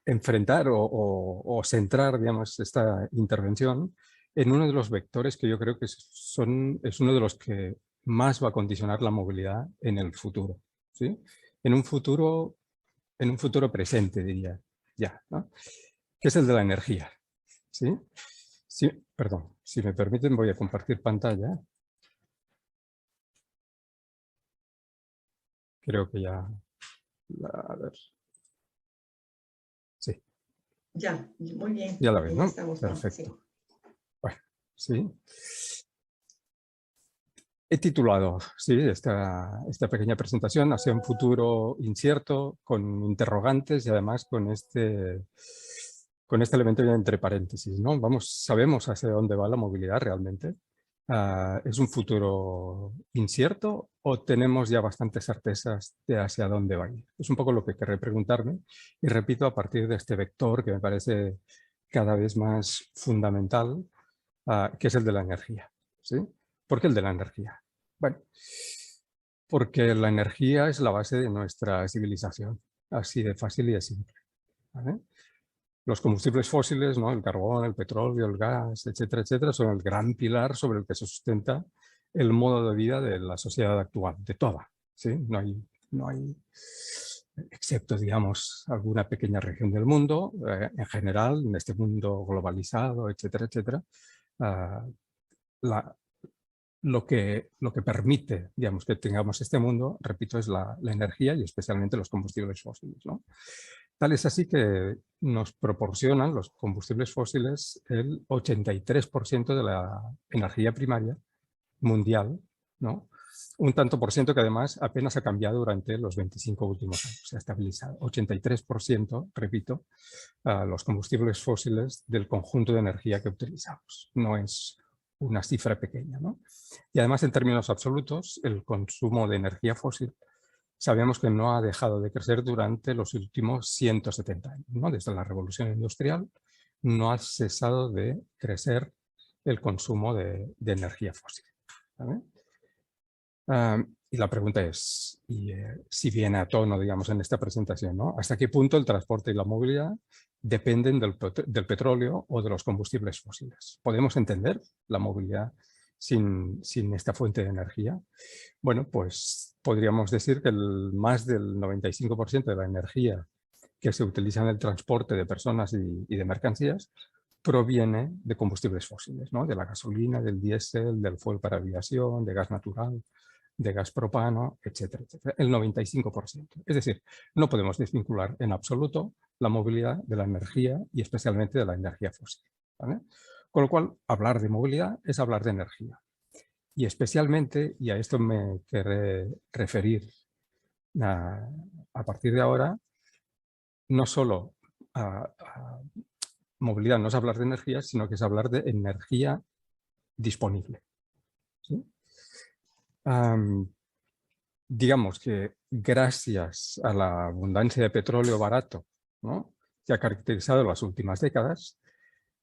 enfrentar o centrar, digamos, esta intervención en uno de los vectores que yo creo que es uno de los que más va a condicionar la movilidad en el futuro, ¿sí? En un futuro presente, diría ya, ¿no? Que es el de la energía, ¿sí? Sí, perdón, si me permiten voy a compartir pantalla. Creo que ya... A ver. Sí. Ya, muy bien. Ya la ven, ¿no? Estamos, perfecto. Sí. Bueno, sí. He titulado, sí, esta pequeña presentación hacia un futuro incierto, con interrogantes y además con este elemento entre paréntesis, ¿no? Sabemos hacia dónde va la movilidad realmente. ¿Es un futuro incierto o tenemos ya bastantes certezas de hacia dónde va a ir? Es un poco lo que querré preguntarme y repito a partir de este vector que me parece cada vez más fundamental, que es el de la energía, ¿sí? ¿Por qué el de la energía? Bueno, porque la energía es la base de nuestra civilización, así de fácil y de simple, ¿vale? Los combustibles fósiles, ¿no? El carbón, el petróleo, el gas, etcétera, etcétera, son el gran pilar sobre el que se sustenta el modo de vida de la sociedad actual, de toda, ¿sí? No hay, excepto, digamos, alguna pequeña región del mundo, en general, en este mundo globalizado, etcétera, etcétera, lo que permite, digamos, que tengamos este mundo, repito, es la energía y especialmente los combustibles fósiles, ¿no? Tal es así que nos proporcionan los combustibles fósiles el 83% de la energía primaria mundial, ¿no? Un tanto por ciento que además apenas ha cambiado durante los 25 últimos años, se ha estabilizado. 83%, repito, los combustibles fósiles del conjunto de energía que utilizamos. No es una cifra pequeña, ¿no? Y además, en términos absolutos, el consumo de energía fósil sabemos que no ha dejado de crecer durante los últimos 170 años, ¿no? Desde la revolución industrial no ha cesado de crecer el consumo de energía fósil, ¿vale? Y la pregunta es, si viene a tono, digamos, en esta presentación, ¿no? ¿Hasta qué punto el transporte y la movilidad dependen del petróleo o de los combustibles fósiles? ¿Podemos entender la movilidad sin esta fuente de energía? Bueno, pues podríamos decir que más del 95% de la energía que se utiliza en el transporte de personas y de mercancías proviene de combustibles fósiles, ¿no? De la gasolina, del diésel, del fuel para aviación, de gas natural, de gas propano, etcétera, etcétera. El 95%. Es decir, no podemos desvincular en absoluto la movilidad de la energía y especialmente de la energía fósil, ¿vale? Con lo cual, hablar de movilidad es hablar de energía. Y especialmente, y a esto me querré referir a partir de ahora, no solo a movilidad no es hablar de energía, sino que es hablar de energía disponible, ¿sí? digamos que gracias a la abundancia de petróleo barato, ¿no?, que ha caracterizado las últimas décadas,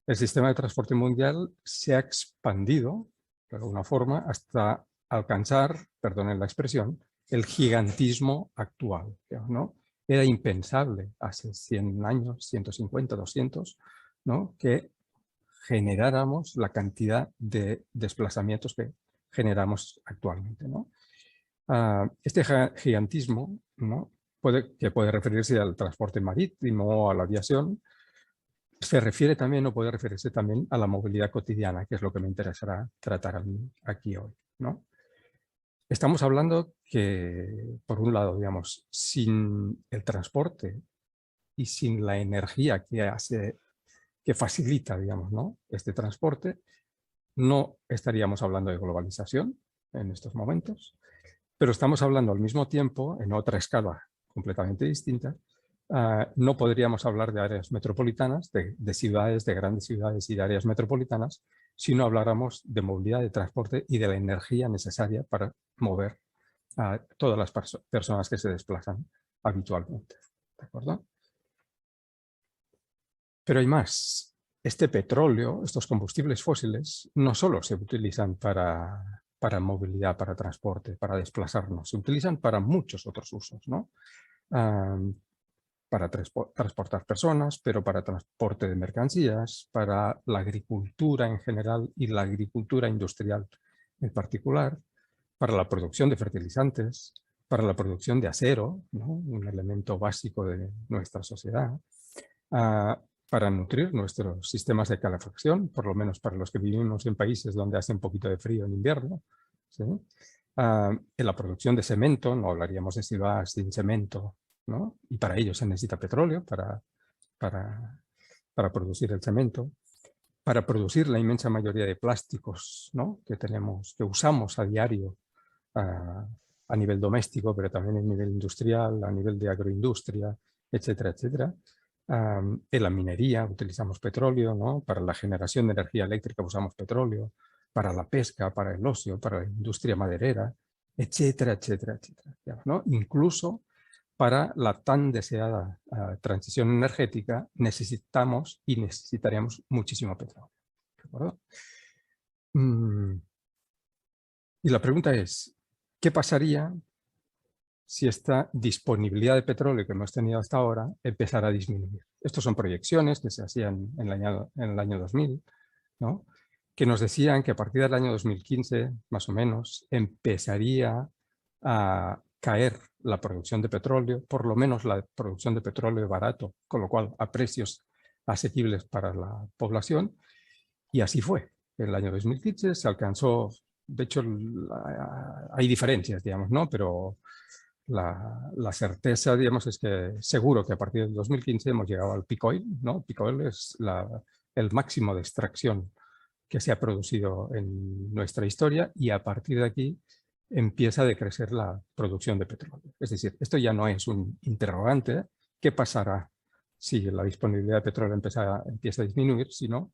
el sistema de transporte mundial se ha expandido de alguna forma hasta alcanzar, perdonen la expresión, el gigantismo actual, ¿no? Era impensable hace 100 años, 150, 200, ¿no?, que generáramos la cantidad de desplazamientos que generamos actualmente, ¿no? Este gigantismo, ¿no?, que puede referirse al transporte marítimo o a la aviación, se refiere también o puede referirse también a la movilidad cotidiana, que es lo que me interesará tratar aquí hoy, ¿no? Estamos hablando que, por un lado, digamos, sin el transporte y sin la energía que facilita, digamos, ¿no?, este transporte, no estaríamos hablando de globalización en estos momentos, pero estamos hablando al mismo tiempo, en otra escala completamente distinta, no podríamos hablar de áreas metropolitanas, de ciudades, de grandes ciudades y de áreas metropolitanas, si no habláramos de movilidad, de transporte y de la energía necesaria para mover a todas las personas que se desplazan habitualmente. ¿De acuerdo? Pero hay más. Este petróleo, estos combustibles fósiles, no solo se utilizan para movilidad, para transporte, para desplazarnos, se utilizan para muchos otros usos, ¿no? Para transportar personas, pero para transporte de mercancías, para la agricultura en general y la agricultura industrial en particular, para la producción de fertilizantes, para la producción de acero, ¿no?, un elemento básico de nuestra sociedad, para nutrir nuestros sistemas de calefacción, por lo menos para los que vivimos en países donde hace un poquito de frío en invierno, ¿sí? En la producción de cemento, no hablaríamos de ciudades sin cemento, ¿no?, y para ello se necesita petróleo para producir el cemento, para producir la inmensa mayoría de plásticos, ¿no?, que usamos a diario a nivel doméstico, pero también a nivel industrial, a nivel de agroindustria, etcétera, etcétera. En la minería utilizamos petróleo, ¿no?, para la generación de energía eléctrica usamos petróleo, para la pesca, para el ocio, para la industria maderera, etcétera, etcétera, etcétera, ¿no? Incluso para la tan deseada transición energética necesitamos y necesitaríamos muchísimo petróleo. ¿De acuerdo? Y la pregunta es, ¿qué pasaría si esta disponibilidad de petróleo que hemos tenido hasta ahora empezara a disminuir? Estas son proyecciones que se hacían en el año 2000, ¿no?, que nos decían que a partir del año 2015, más o menos, empezaría a caer la producción de petróleo, por lo menos la producción de petróleo barato, con lo cual a precios asequibles para la población, y así fue. En el año 2015 se alcanzó, de hecho hay diferencias, digamos, ¿no?, pero la certeza, digamos, es que seguro que a partir del 2015 hemos llegado al peak oil, ¿no? Peak oil es el máximo de extracción que se ha producido en nuestra historia, y a partir de aquí empieza a decrecer la producción de petróleo. Es decir, esto ya no es un interrogante, ¿qué pasará si la disponibilidad de petróleo empieza a disminuir?, sino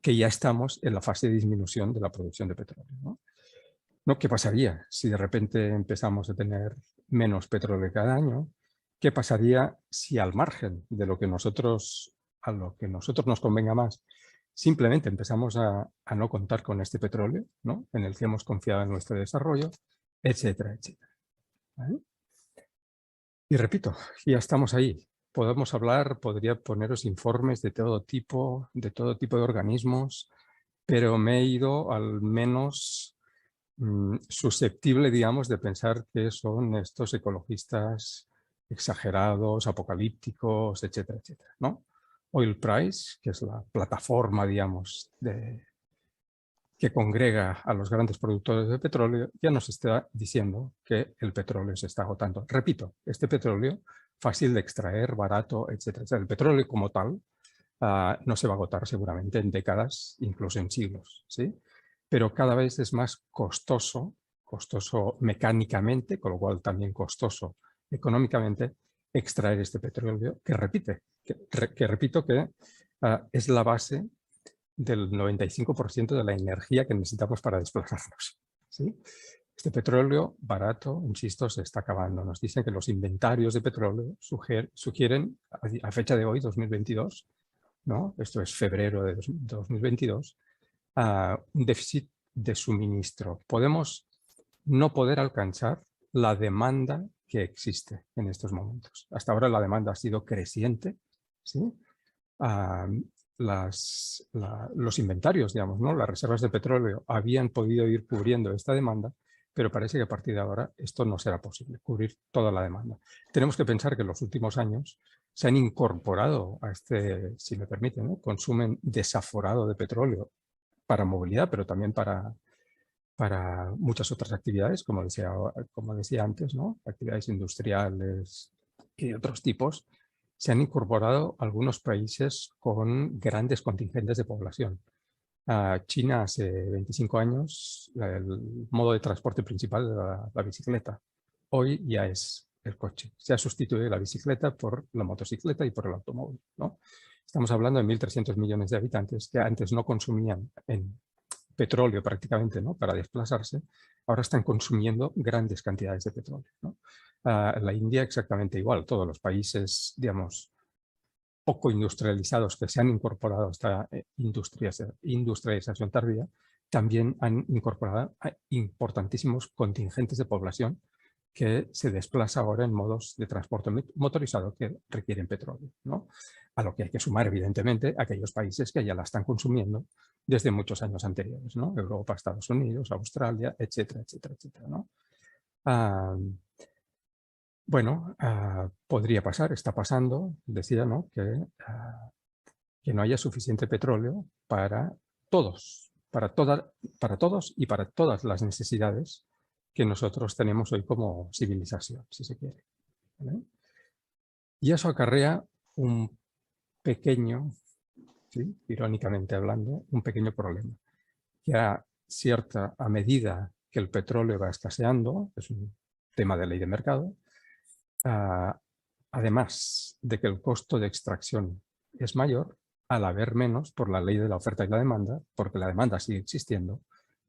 que ya estamos en la fase de disminución de la producción de petróleo, ¿no? ¿No? ¿Qué pasaría si de repente empezamos a tener menos petróleo cada año? ¿Qué pasaría si al margen de a lo que nosotros nos convenga más, simplemente empezamos a no contar con este petróleo, ¿no?, en el que hemos confiado en nuestro desarrollo, etcétera, etcétera? ¿Vale? Y repito, ya estamos ahí. Podría poneros informes de todo tipo de organismos, pero me he ido al menos susceptible, digamos, de pensar que son estos ecologistas exagerados, apocalípticos, etcétera, etcétera, ¿no? Oil Price, que es la plataforma, digamos, que congrega a los grandes productores de petróleo, ya nos está diciendo que el petróleo se está agotando. Repito, este petróleo fácil de extraer, barato, etcétera, etcétera. El petróleo como tal no se va a agotar seguramente en décadas, incluso en siglos, ¿sí? Pero cada vez es más costoso mecánicamente, con lo cual también costoso económicamente, extraer este petróleo, que repito que es la base del 95% de la energía que necesitamos para desplazarnos, ¿sí? Este petróleo barato, insisto, se está acabando. Nos dicen que los inventarios de petróleo sugieren, a fecha de hoy, 2022, ¿no? Esto es febrero de 2022, un déficit de suministro. Podemos no poder alcanzar la demanda que existe en estos momentos. Hasta ahora la demanda ha sido creciente, ¿sí? Los inventarios, digamos, ¿no? Las reservas de petróleo habían podido ir cubriendo esta demanda, pero parece que a partir de ahora esto no será posible, cubrir toda la demanda. Tenemos que pensar que en los últimos años se han incorporado a este, si me permiten, ¿no? Consumen desaforado de petróleo para movilidad, pero también para muchas otras actividades, como decía antes, ¿no? Actividades industriales y de otros tipos. Se han incorporado algunos países con grandes contingentes de población. China hace 25 años, el modo de transporte principal era la bicicleta. Hoy ya es el coche. Se ha sustituido la bicicleta por la motocicleta y por el automóvil, ¿no? Estamos hablando de 1.300 millones de habitantes que antes no consumían en petróleo prácticamente, ¿no? Para desplazarse, ahora están consumiendo grandes cantidades de petróleo, ¿no? La India exactamente igual. Todos los países, digamos, poco industrializados que se han incorporado a esta industrialización tardía, también han incorporado a importantísimos contingentes de población que se desplaza ahora en modos de transporte motorizado que requieren petróleo, ¿no? A lo que hay que sumar, evidentemente, aquellos países que ya la están consumiendo desde muchos años anteriores, ¿no? Europa, Estados Unidos, Australia, etcétera, etcétera, etcétera, ¿no? Bueno, podría pasar, está pasando, decía, ¿no? Que no haya suficiente petróleo para todos, para todos y para todas las necesidades que nosotros tenemos hoy como civilización, si se quiere, ¿vale? Y eso acarrea un pequeño, ¿sí? Irónicamente hablando, un pequeño problema, que a medida que el petróleo va escaseando, es un tema de ley de mercado, además de que el costo de extracción es mayor, al haber menos por la ley de la oferta y la demanda, porque la demanda sigue existiendo,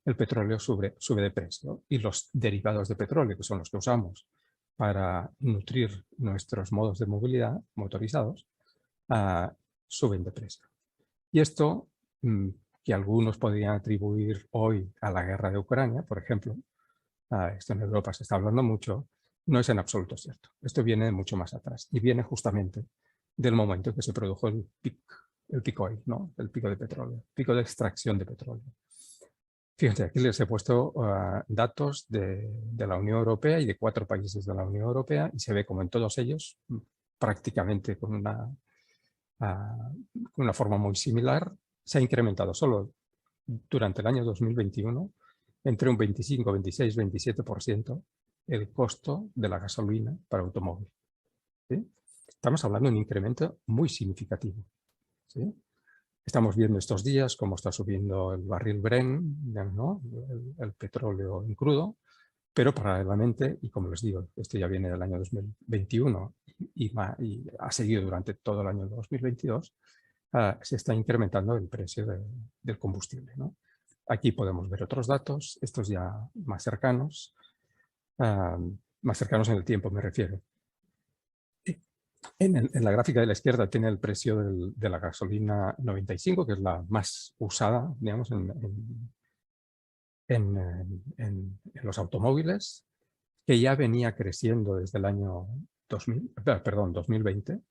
el petróleo sube de precio y los derivados de petróleo, que son los que usamos para nutrir nuestros modos de movilidad motorizados, suben de precio. Y esto, que algunos podrían atribuir hoy a la guerra de Ucrania, por ejemplo, esto en Europa se está hablando mucho, no es en absoluto cierto. Esto viene de mucho más atrás y viene justamente del momento en que se produjo el pico oil, ¿no? El pico de petróleo, pico de extracción de petróleo. Fíjense, aquí les he puesto datos de la Unión Europea y de 4 países de la Unión Europea y se ve como en todos ellos, prácticamente con una forma muy similar, se ha incrementado solo durante el año 2021 entre un 25, 26, 27% el costo de la gasolina para automóvil, ¿sí? Estamos hablando de un incremento muy significativo, ¿sí? Estamos viendo estos días cómo está subiendo el barril Brent, ¿no? el petróleo en crudo, pero paralelamente, y como les digo, esto ya viene del año 2021 y ha seguido durante todo el año 2022, se está incrementando el precio del combustible, ¿no? Aquí podemos ver otros datos, estos ya más cercanos en el tiempo me refiero. En la gráfica de la izquierda tiene el precio de la gasolina 95, que es la más usada, digamos, en los automóviles, que ya venía creciendo desde el año 2020,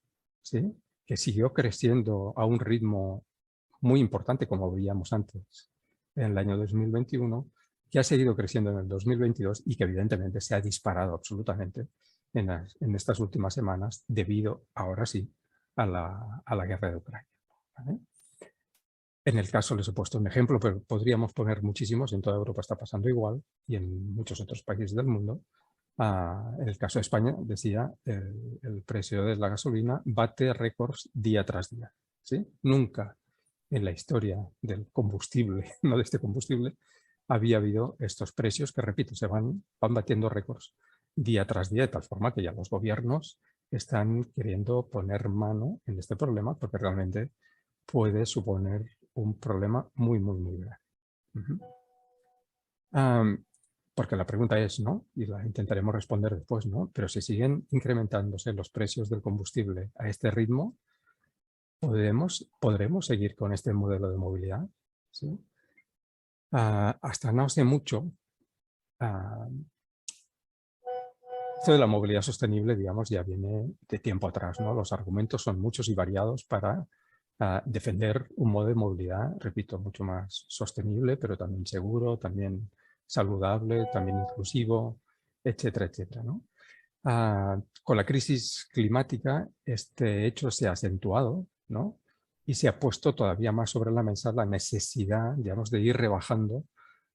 ¿sí? Que siguió creciendo a un ritmo muy importante, como veíamos antes, en el año 2021, que ha seguido creciendo en el 2022 y que evidentemente se ha disparado absolutamente en estas últimas semanas debido, ahora sí, a la guerra de Ucrania, ¿vale? En el caso les he puesto un ejemplo, pero podríamos poner muchísimos. En toda Europa está pasando igual y en muchos otros países del mundo. En el caso de España, decía, el precio de la gasolina bate récords día tras día, ¿sí? Nunca en la historia del combustible, no de este combustible, había habido estos precios que, repito, se van batiendo récords día tras día, de tal forma que ya los gobiernos están queriendo poner mano en este problema porque realmente puede suponer un problema muy, muy, muy grave. Porque la pregunta es, ¿no? Y la intentaremos responder después, ¿no? Pero si siguen incrementándose los precios del combustible a este ritmo, ¿podremos seguir con este modelo de movilidad? ¿Sí? Hasta no hace mucho, esto de la movilidad sostenible, digamos, ya viene de tiempo atrás, ¿no? Los argumentos son muchos y variados para defender un modo de movilidad, repito, mucho más sostenible, pero también seguro, también saludable, también inclusivo, etcétera, etcétera, ¿no? Con la crisis climática este hecho se ha acentuado, ¿no? Y se ha puesto todavía más sobre la mesa la necesidad, digamos, de ir rebajando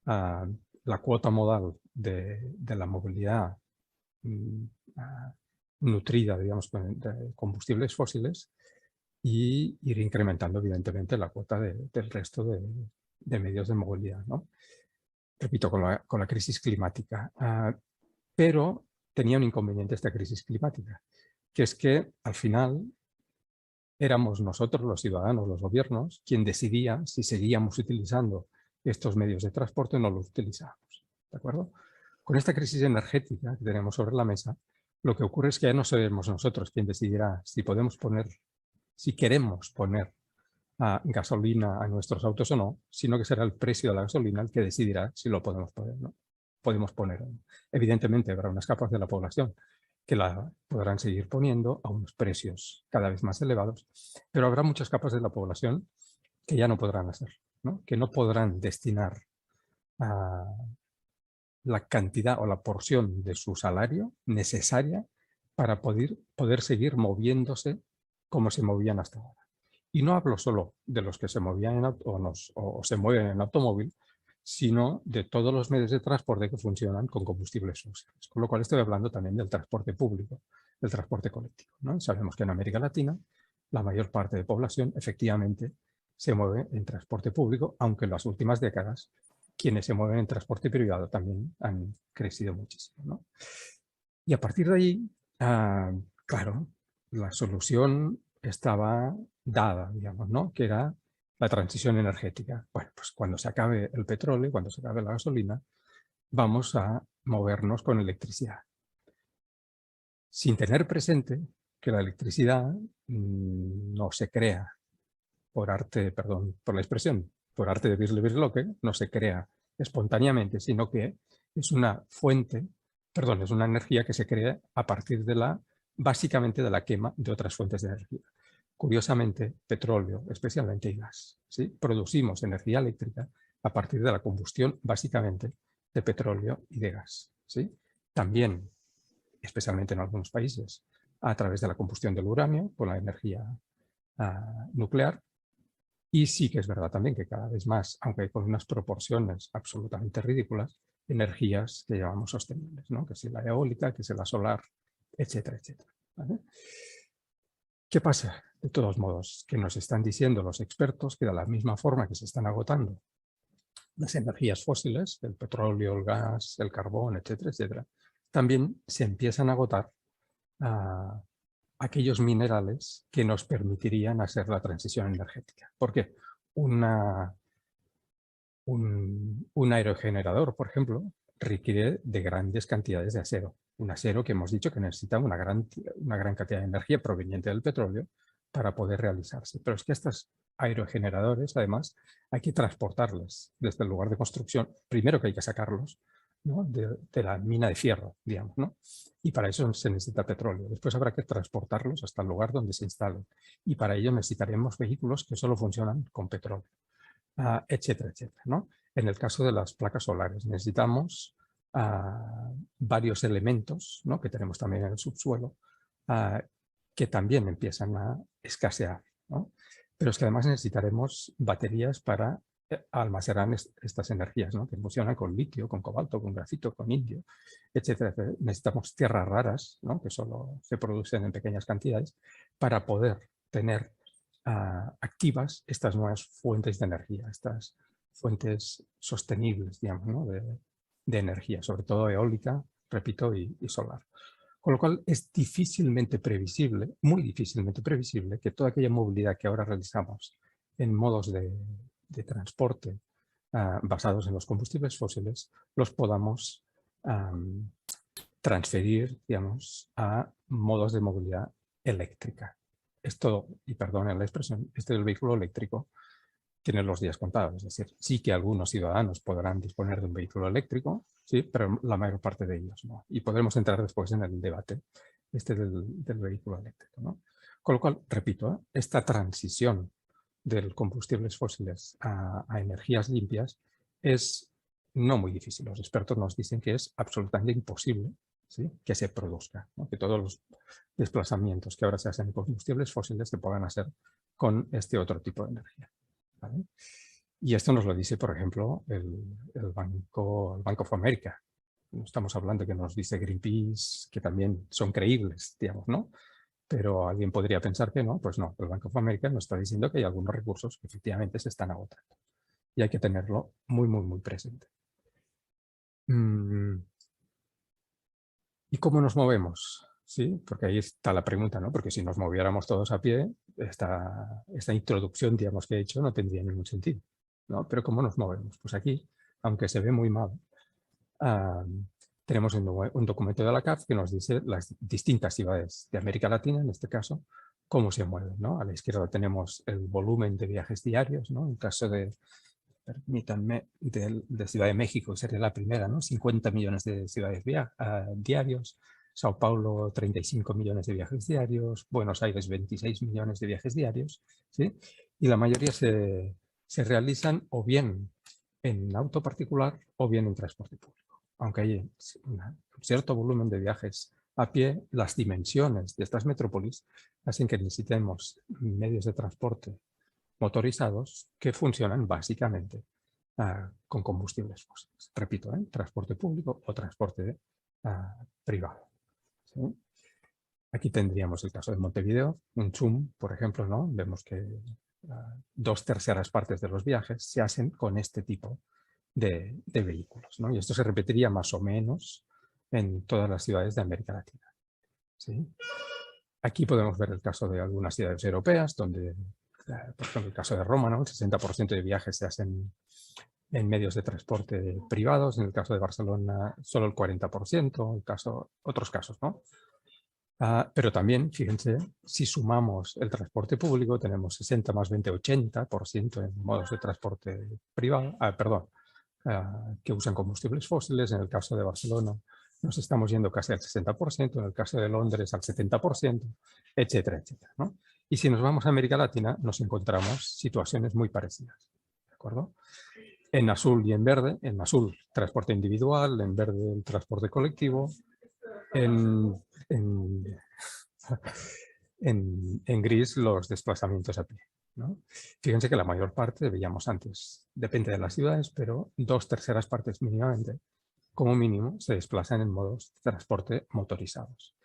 la cuota modal de la movilidad nutrida, digamos, de combustibles fósiles y ir incrementando, evidentemente, la cuota del resto de medios de movilidad, ¿no? Repito, con la crisis climática. Pero tenía un inconveniente esta crisis climática, que es que al final éramos nosotros, los ciudadanos, los gobiernos, quien decidía si seguíamos utilizando estos medios de transporte o no los utilizábamos. ¿De acuerdo? Con esta crisis energética que tenemos sobre la mesa, lo que ocurre es que ya no seremos nosotros quien decidirá si queremos poner gasolina a nuestros autos o no, sino que será el precio de la gasolina el que decidirá si lo podemos poner, ¿no? Podemos poner. Evidentemente habrá unas capas de la población que la podrán seguir poniendo a unos precios cada vez más elevados, pero habrá muchas capas de la población que ya no podrán hacer, ¿no? Que no podrán destinar la cantidad o la porción de su salario necesaria para poder seguir moviéndose como se movían hasta ahora. Y no hablo solo de los que se movían o se mueven en automóvil, sino de todos los medios de transporte que funcionan con combustibles fósiles. Con lo cual estoy hablando también del transporte público, del transporte colectivo, ¿no? Sabemos que en América Latina la mayor parte de población efectivamente se mueve en transporte público, aunque en las últimas décadas quienes se mueven en transporte privado también han crecido muchísimo, ¿no? Y a partir de ahí, claro, la solución estaba dada, digamos, ¿no? Que era la transición energética. Bueno, pues cuando se acabe el petróleo, cuando se acabe la gasolina, vamos a movernos con electricidad. Sin tener presente que la electricidad no se crea por arte, perdón por la expresión, por arte de Birlibirloque, no se crea espontáneamente, sino que es una fuente, perdón, es una energía que se crea a partir básicamente de la quema de otras fuentes de energía. Curiosamente, petróleo, especialmente y gas, ¿sí? Producimos energía eléctrica a partir de la combustión básicamente de petróleo y de gas, ¿sí? También, especialmente en algunos países, a través de la combustión del uranio, con la energía nuclear. Y sí que es verdad también que cada vez más, aunque con unas proporciones absolutamente ridículas, energías que llamamos sostenibles, ¿no? Que es la eólica, que es la solar, etcétera, etcétera, ¿vale? ¿Qué pasa? De todos modos, que nos están diciendo los expertos que de la misma forma que se están agotando las energías fósiles, el petróleo, el gas, el carbón, etcétera, etcétera, también se empiezan a agotar aquellos minerales que nos permitirían hacer la transición energética. ¿Por qué? Un aerogenerador, por ejemplo, requiere de grandes cantidades de acero. Un acero que hemos dicho que necesita una gran cantidad de energía proveniente del petróleo para poder realizarse. Pero es que estos aerogeneradores, además, hay que transportarlos desde el lugar de construcción. Primero que hay que sacarlos, ¿no? de la mina de fierro, digamos, ¿no? Y para eso se necesita petróleo. Después habrá que transportarlos hasta el lugar donde se instalen. Y para ello necesitaremos vehículos que solo funcionan con petróleo, etcétera, etcétera, ¿no? En el caso de las placas solares necesitamos varios elementos, ¿no? Que tenemos también en el subsuelo, que también empiezan a escasear, ¿no? Pero es que además necesitaremos baterías para almacenar estas energías, ¿no? Que funcionan con litio, con cobalto, con grafito, con indio, etcétera, etcétera. Necesitamos tierras raras, ¿no? Que solo se producen en pequeñas cantidades para poder tener activas estas nuevas fuentes de energía, estas fuentes sostenibles, digamos, ¿no? de energía, sobre todo eólica, repito, y solar. Con lo cual es difícilmente previsible, muy difícilmente previsible, que toda aquella movilidad que ahora realizamos en modos de transporte basados en los combustibles fósiles los podamos transferir, digamos, a modos de movilidad eléctrica. Esto, y perdonen la expresión, el vehículo eléctrico tiene los días contados. Es decir, sí que algunos ciudadanos podrán disponer de un vehículo eléctrico, sí, pero la mayor parte de ellos no. Y podremos entrar después en el debate del vehículo eléctrico, ¿no? Con lo cual, repito, esta transición de combustibles fósiles a energías limpias es no muy difícil. Los expertos nos dicen que es absolutamente imposible, ¿sí?, que se produzca, ¿no? Que todos los desplazamientos que ahora se hacen en combustibles fósiles se puedan hacer con este otro tipo de energía, ¿vale? Y esto nos lo dice, por ejemplo, el Bank of America. No estamos hablando que nos dice Greenpeace, que también son creíbles, digamos, ¿no? Pero alguien podría pensar que no, pues no. El Bank of America nos está diciendo que hay algunos recursos que efectivamente se están agotando. Y hay que tenerlo muy, muy, muy presente. ¿Y cómo nos movemos? Sí, porque ahí está la pregunta, ¿no? Porque si nos moviéramos todos a pie, esta introducción, digamos, que he hecho no tendría ningún sentido, ¿no? Pero ¿cómo nos movemos? Pues aquí, aunque se ve muy mal, tenemos un documento de la CAF que nos dice las distintas ciudades de América Latina, en este caso, cómo se mueven, ¿no? A la izquierda tenemos el volumen de viajes diarios, ¿no? En caso de, permítanme, de Ciudad de México, sería la primera, ¿no? 50 millones de ciudades diarios, Sao Paulo 35 millones de viajes diarios, Buenos Aires 26 millones de viajes diarios, ¿sí? Y la mayoría se realizan o bien en auto particular o bien en transporte público. Aunque hay un cierto volumen de viajes a pie, las dimensiones de estas metrópolis hacen que necesitemos medios de transporte motorizados que funcionan básicamente con combustibles fósiles. Repito, transporte público o transporte privado, ¿sí? Aquí tendríamos el caso de Montevideo, un zoom, por ejemplo, ¿no? Vemos que 2/3 partes de los viajes se hacen con este tipo de vehículos, ¿no? Y esto se repetiría más o menos en todas las ciudades de América Latina, ¿sí? Aquí podemos ver el caso de algunas ciudades europeas, donde, por ejemplo, el caso de Roma, ¿no? El 60% de viajes se hacen en medios de transporte privados. En el caso de Barcelona, solo el 40%, otros casos, ¿no? Pero también, fíjense, si sumamos el transporte público, tenemos 60 más 20, 80% en modos de transporte privado, que usan combustibles fósiles. En el caso de Barcelona nos estamos yendo casi al 60%, en el caso de Londres al 70%, etcétera, etcétera, ¿no? Y si nos vamos a América Latina, nos encontramos situaciones muy parecidas, ¿de acuerdo? En azul y en verde, en azul transporte individual, en verde el transporte colectivo, en gris los desplazamientos a pie, ¿no? Fíjense que la mayor parte, veíamos antes, depende de las ciudades, pero 2/3 partes mínimamente, como mínimo, se desplazan en modos de transporte motorizados.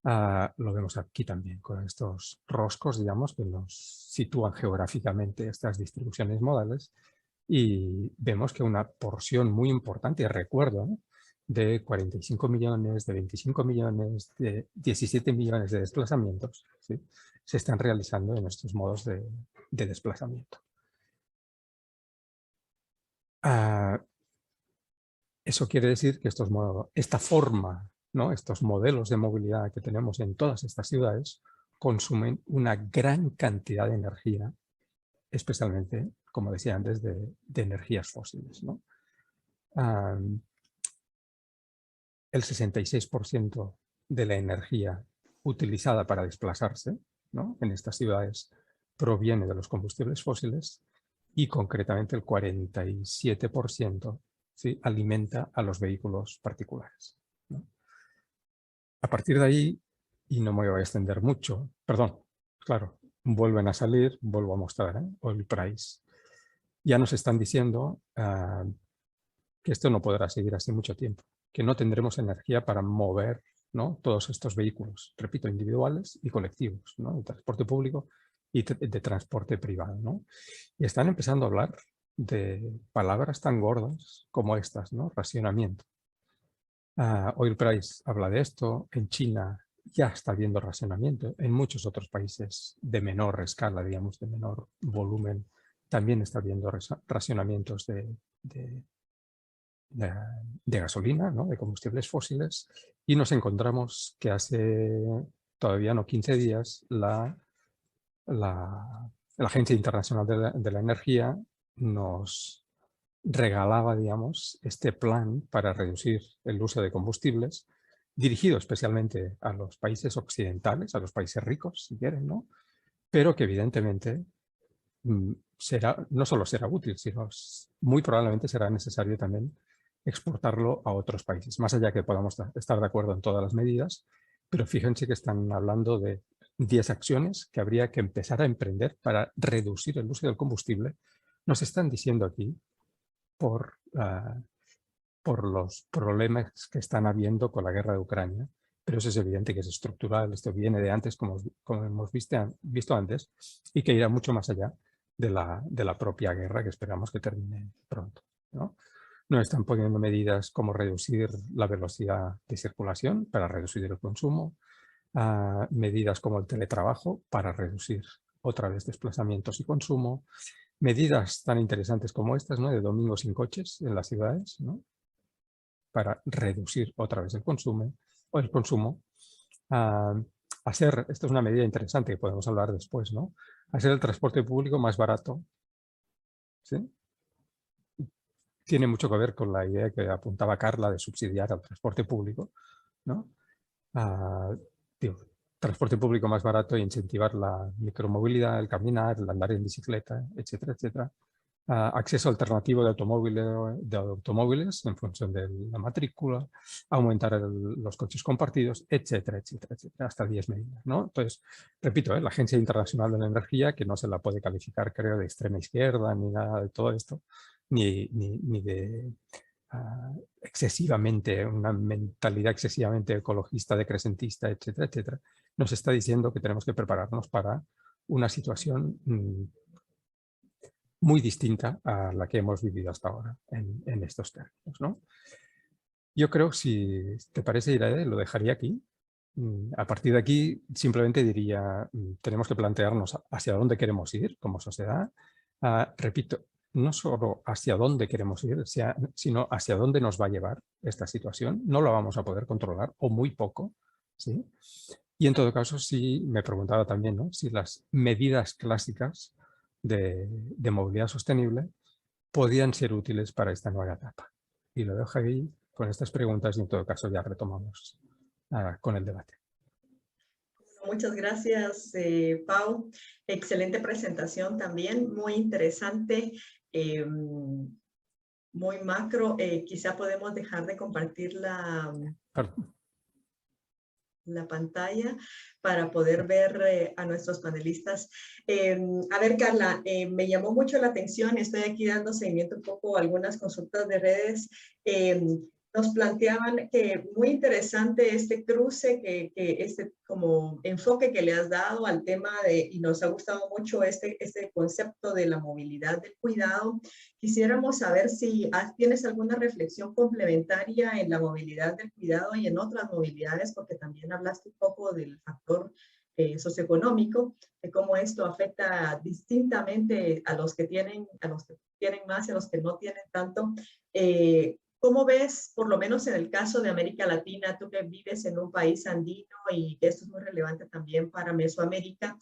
Lo vemos aquí también con estos roscos, digamos, que nos sitúan geográficamente estas distribuciones modales, y vemos que una porción muy importante, recuerdo, ¿no?, de 45 millones, de 25 millones, de 17 millones de desplazamientos, ¿sí?, se están realizando en estos modos de desplazamiento. Eso quiere decir que esta forma, ¿no?, estos modelos de movilidad que tenemos en todas estas ciudades consumen una gran cantidad de energía, especialmente, como decía antes, de energías fósiles, ¿no? El 66% de la energía utilizada para desplazarse, ¿no?, en estas ciudades proviene de los combustibles fósiles, y concretamente el 47%, ¿sí?, alimenta a los vehículos particulares, ¿no? A partir de ahí, y no me voy a extender mucho, perdón, claro, vuelven a salir, vuelvo a mostrar, Oil Price. Ya nos están diciendo que esto no podrá seguir así mucho tiempo, que no tendremos energía para mover, ¿no?, todos estos vehículos, repito, individuales y colectivos, ¿no?, de transporte público y de transporte privado, ¿no? Y están empezando a hablar de palabras tan gordas como estas, ¿no? Racionamiento. Oil Price habla de esto. En China ya está habiendo racionamiento. En muchos otros países de menor escala, digamos, de menor volumen, también está habiendo racionamientos de de gasolina, ¿no? De combustibles fósiles, y nos encontramos que hace todavía no 15 días la Agencia Internacional de la Energía nos regalaba, digamos, este plan para reducir el uso de combustibles, dirigido especialmente a los países occidentales, a los países ricos, si quieren, ¿no? Pero que evidentemente no solo será útil, sino muy probablemente será necesario también exportarlo a otros países, más allá que podamos estar de acuerdo en todas las medidas, pero fíjense que están hablando de 10 acciones que habría que empezar a emprender para reducir el uso del combustible. Nos están diciendo aquí por los problemas que están habiendo con la guerra de Ucrania, pero eso es evidente que es estructural, esto viene de antes, como hemos visto antes, y que irá mucho más allá de la propia guerra, que esperamos que termine pronto, ¿no? Nos están poniendo medidas como reducir la velocidad de circulación para reducir el consumo, medidas como el teletrabajo para reducir otra vez desplazamientos y consumo, medidas tan interesantes como estas, ¿no? De domingos sin coches en las ciudades, ¿no? Para reducir otra vez el consumo. Esto es una medida interesante que podemos hablar después, ¿no? Hacer el transporte público más barato, ¿sí? Tiene mucho que ver con la idea que apuntaba Carla de subsidiar al transporte público, ¿no? Transporte público más barato e incentivar la micromovilidad, el caminar, el andar en bicicleta, etcétera, etcétera. Acceso alternativo de automóviles en función de la matrícula, aumentar los coches compartidos, etcétera, etcétera, etcétera, hasta 10 medidas, ¿no? Entonces, repito, la Agencia Internacional de la Energía, que no se la puede calificar, creo, de extrema izquierda, ni nada de todo esto, ni de una mentalidad excesivamente ecologista, decrecentista, etcétera, etcétera, nos está diciendo que tenemos que prepararnos para una situación muy distinta a la que hemos vivido hasta ahora en estos términos, ¿no? Yo creo, si te parece, Iraide, lo dejaría aquí. A partir de aquí simplemente diría, tenemos que plantearnos hacia dónde queremos ir como sociedad. Repito, no solo hacia dónde queremos ir, sino hacia dónde nos va a llevar esta situación. No la vamos a poder controlar, o muy poco, ¿sí? Y en todo caso, sí me preguntaba también, ¿no? Si las medidas clásicas de movilidad sostenible podían ser útiles para esta nueva etapa. Y lo dejo ahí con estas preguntas y en todo caso ya retomamos con el debate. Muchas gracias, Pau. Excelente presentación también, muy interesante, muy macro. Quizá podemos dejar de compartir la pantalla para poder ver a nuestros panelistas. A ver, Carla, me llamó mucho la atención, estoy aquí dando seguimiento un poco a algunas consultas de redes. Nos planteaban que muy interesante este cruce, este como enfoque que le has dado al tema y nos ha gustado mucho este concepto de la movilidad del cuidado. Quisiéramos saber si tienes alguna reflexión complementaria en la movilidad del cuidado y en otras movilidades, porque también hablaste un poco del factor socioeconómico, de cómo esto afecta distintamente a los que tienen más y a los que no tienen tanto. ¿Cómo ves, por lo menos en el caso de América Latina, tú que vives en un país andino y que esto es muy relevante también para Mesoamérica,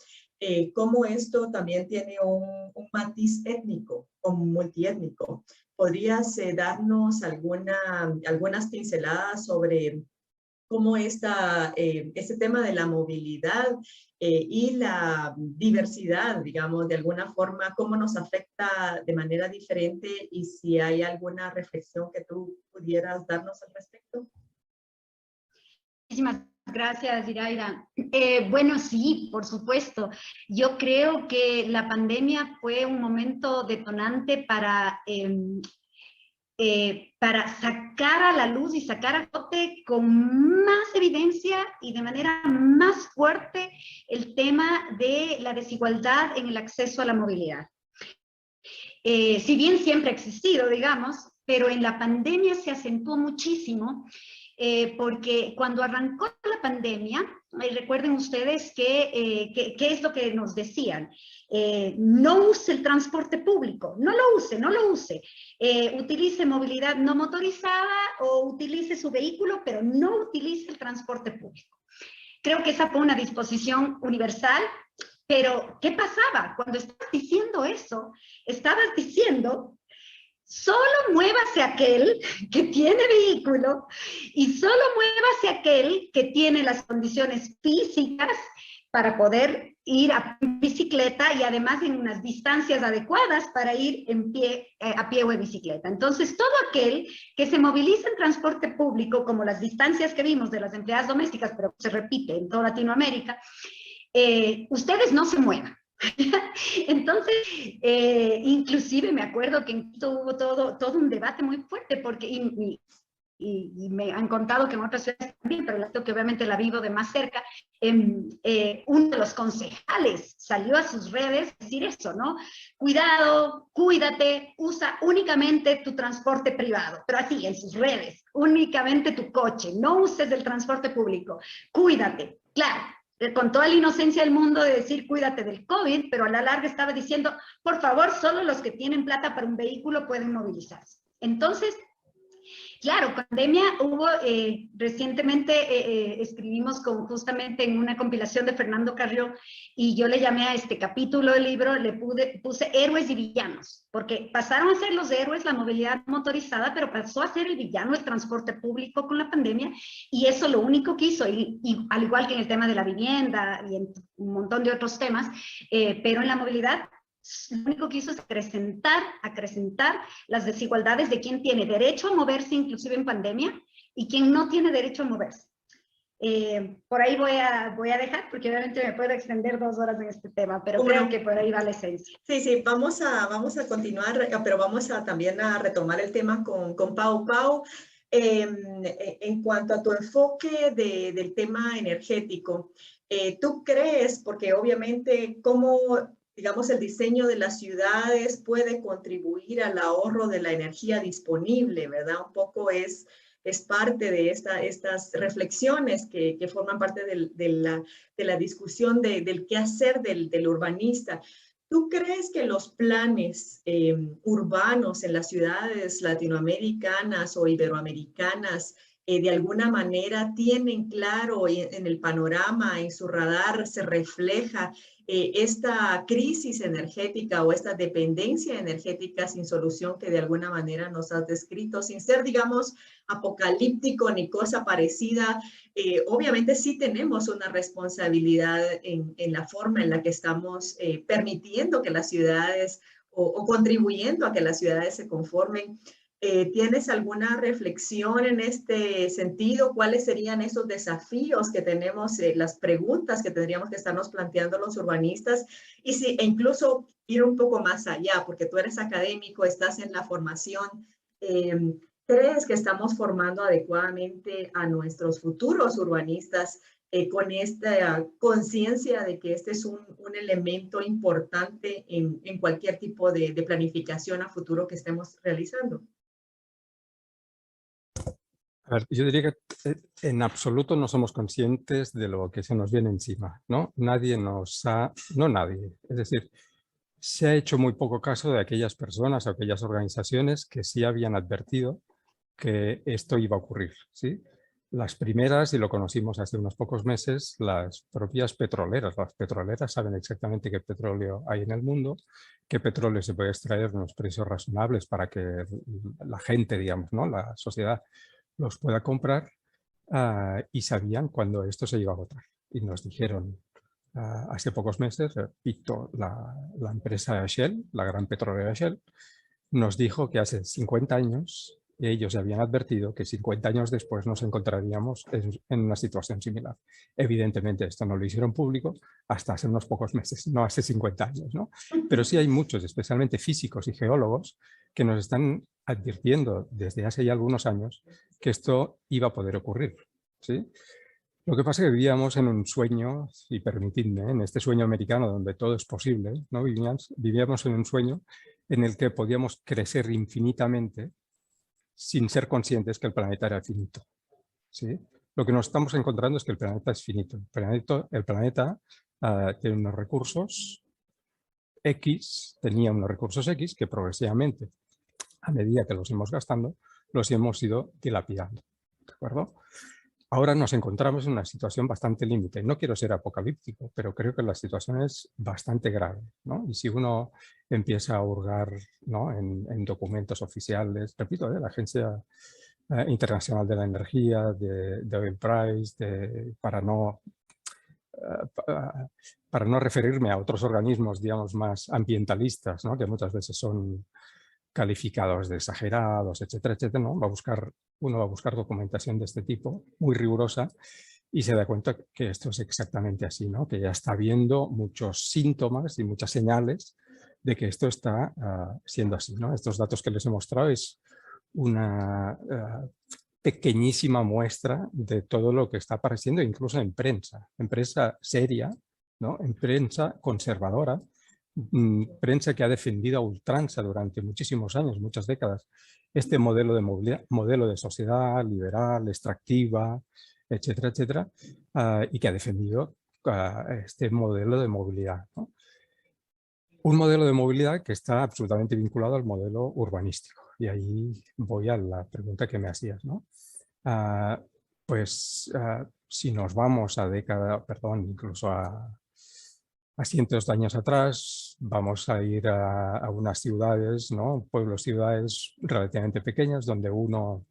cómo esto también tiene un matiz étnico o multiétnico? ¿Podrías darnos algunas pinceladas sobre cómo este tema de la movilidad y la diversidad, digamos, de alguna forma, cómo nos afecta de manera diferente y si hay alguna reflexión que tú pudieras darnos al respecto? Muchísimas gracias, Iraida. Bueno, sí, por supuesto. Yo creo que la pandemia fue un momento detonante para sacar a la luz y sacar a flote con más evidencia y de manera más fuerte el tema de la desigualdad en el acceso a la movilidad. Si bien siempre ha existido, digamos, pero en la pandemia se acentuó muchísimo porque cuando arrancó la pandemia, recuerden ustedes que qué es lo que nos decían. No use el transporte público, no lo use. Utilice movilidad no motorizada o utilice su vehículo, pero no utilice el transporte público. Creo que esa fue una disposición universal, pero ¿qué pasaba? Cuando estabas diciendo eso, estabas diciendo: solo muévase aquel que tiene vehículo y solo muévase aquel que tiene las condiciones físicas para poder ir a bicicleta y además en unas distancias adecuadas para ir en pie, a pie o en bicicleta. Entonces, todo aquel que se moviliza en transporte público, como las distancias que vimos de las empleadas domésticas, pero se repite en toda Latinoamérica, ustedes no se muevan. Entonces, inclusive me acuerdo que en Quito hubo todo un debate muy fuerte, porque, y me han contado que en otras ciudades también, pero la que obviamente la vivo de más cerca, uno de los concejales salió a sus redes a decir eso, ¿no? Cuidado, cuídate, usa únicamente tu transporte privado, pero así, en sus redes, únicamente tu coche, no uses el transporte público, cuídate, claro. Con toda la inocencia del mundo de decir cuídate del COVID, pero a la larga estaba diciendo, por favor, solo los que tienen plata para un vehículo pueden movilizarse. Entonces, claro, pandemia hubo, recientemente escribimos justamente en una compilación de Fernando Carrió, y yo le llamé a este capítulo del libro, puse héroes y villanos, porque pasaron a ser los héroes la movilidad motorizada, pero pasó a ser el villano el transporte público con la pandemia, y eso lo único que hizo, y al igual que en el tema de la vivienda y en un montón de otros temas, pero en la movilidad, lo único que hizo es acrecentar las desigualdades de quien tiene derecho a moverse, inclusive en pandemia, y quien no tiene derecho a moverse. Por ahí voy a dejar, porque obviamente me puedo extender 2 horas en este tema, pero creo que por ahí va la esencia. Sí, vamos a continuar, pero vamos también a retomar el tema con Pau. Pau, en cuanto a tu enfoque del tema energético, ¿tú crees, porque obviamente cómo, digamos, el diseño de las ciudades puede contribuir al ahorro de la energía disponible, ¿verdad? Un poco es parte de estas reflexiones que forman parte de la discusión del qué hacer del urbanista. ¿Tú crees que los planes urbanos en las ciudades latinoamericanas o iberoamericanas de alguna manera tienen claro en el panorama, en su radar, se refleja esta crisis energética o esta dependencia energética sin solución que de alguna manera nos has descrito, sin ser, digamos, apocalíptico ni cosa parecida? Obviamente sí tenemos una responsabilidad en la forma en la que estamos permitiendo que las ciudades o contribuyendo a que las ciudades se conformen. ¿Tienes alguna reflexión en este sentido? ¿Cuáles serían esos desafíos que tenemos, las preguntas que tendríamos que estarnos planteando los urbanistas? Y si, e incluso ir un poco más allá, porque tú eres académico, estás en la formación, ¿crees que estamos formando adecuadamente a nuestros futuros urbanistas con esta conciencia de que este es un elemento importante en cualquier tipo de planificación a futuro que estemos realizando? A ver, yo diría que en absoluto no somos conscientes de lo que se nos viene encima, ¿no? Nadie es decir, se ha hecho muy poco caso de aquellas personas o aquellas organizaciones que sí habían advertido que esto iba a ocurrir, ¿sí? Las primeras, y lo conocimos hace unos pocos meses, las propias petroleras. Las petroleras saben exactamente qué petróleo hay en el mundo, qué petróleo se puede extraer a unos precios razonables para que la gente, digamos, ¿no? La sociedad los pueda comprar, y sabían cuándo esto se iba a agotar. Y nos dijeron hace pocos meses, repito, la empresa Shell, la gran petrolera Shell, nos dijo que hace 50 años ellos habían advertido que 50 años después nos encontraríamos en una situación similar. Evidentemente esto no lo hicieron público hasta hace unos pocos meses, no hace 50 años, ¿no? Pero sí hay muchos, especialmente físicos y geólogos, que nos están advirtiendo desde hace ya algunos años que esto iba a poder ocurrir, ¿sí? Lo que pasa es que vivíamos en un sueño, y permitidme, en este sueño americano donde todo es posible, ¿no? Vivíamos en un sueño en el que podíamos crecer infinitamente sin ser conscientes que el planeta era finito. ¿sí? Lo que nos estamos encontrando es que el planeta es finito. El planeta tiene unos recursos X, tenía unos recursos X que progresivamente, a medida que los hemos gastando, los hemos ido dilapidando. ¿De acuerdo? Ahora nos encontramos en una situación bastante límite. No quiero ser apocalíptico, pero creo que la situación es bastante grave, ¿no? Y si uno empieza a hurgar, ¿no?, en documentos oficiales, repito, la Agencia Internacional de la Energía, de Oil Price, para no referirme a otros organismos, digamos, más ambientalistas, ¿no?, que muchas veces son calificados de exagerados, etcétera, etcétera, ¿no? Uno va a buscar documentación de este tipo, muy rigurosa, y se da cuenta que esto es exactamente así, ¿no? Que ya está habiendo muchos síntomas y muchas señales de que esto está siendo así, ¿no? Estos datos que les he mostrado es una pequeñísima muestra de todo lo que está apareciendo, incluso en prensa seria, ¿no?, en prensa conservadora, prensa que ha defendido a ultranza durante muchísimos años, muchas décadas, este modelo de movilidad, modelo de sociedad liberal, extractiva, etcétera, etcétera, y que ha defendido este modelo de movilidad, ¿no? Un modelo de movilidad que está absolutamente vinculado al modelo urbanístico. Y ahí voy a la pregunta que me hacías, ¿no? Si nos vamos a incluso a cientos de años atrás, vamos a ir a unas ciudades, ¿no?, pueblos, ciudades relativamente pequeñas, donde uno,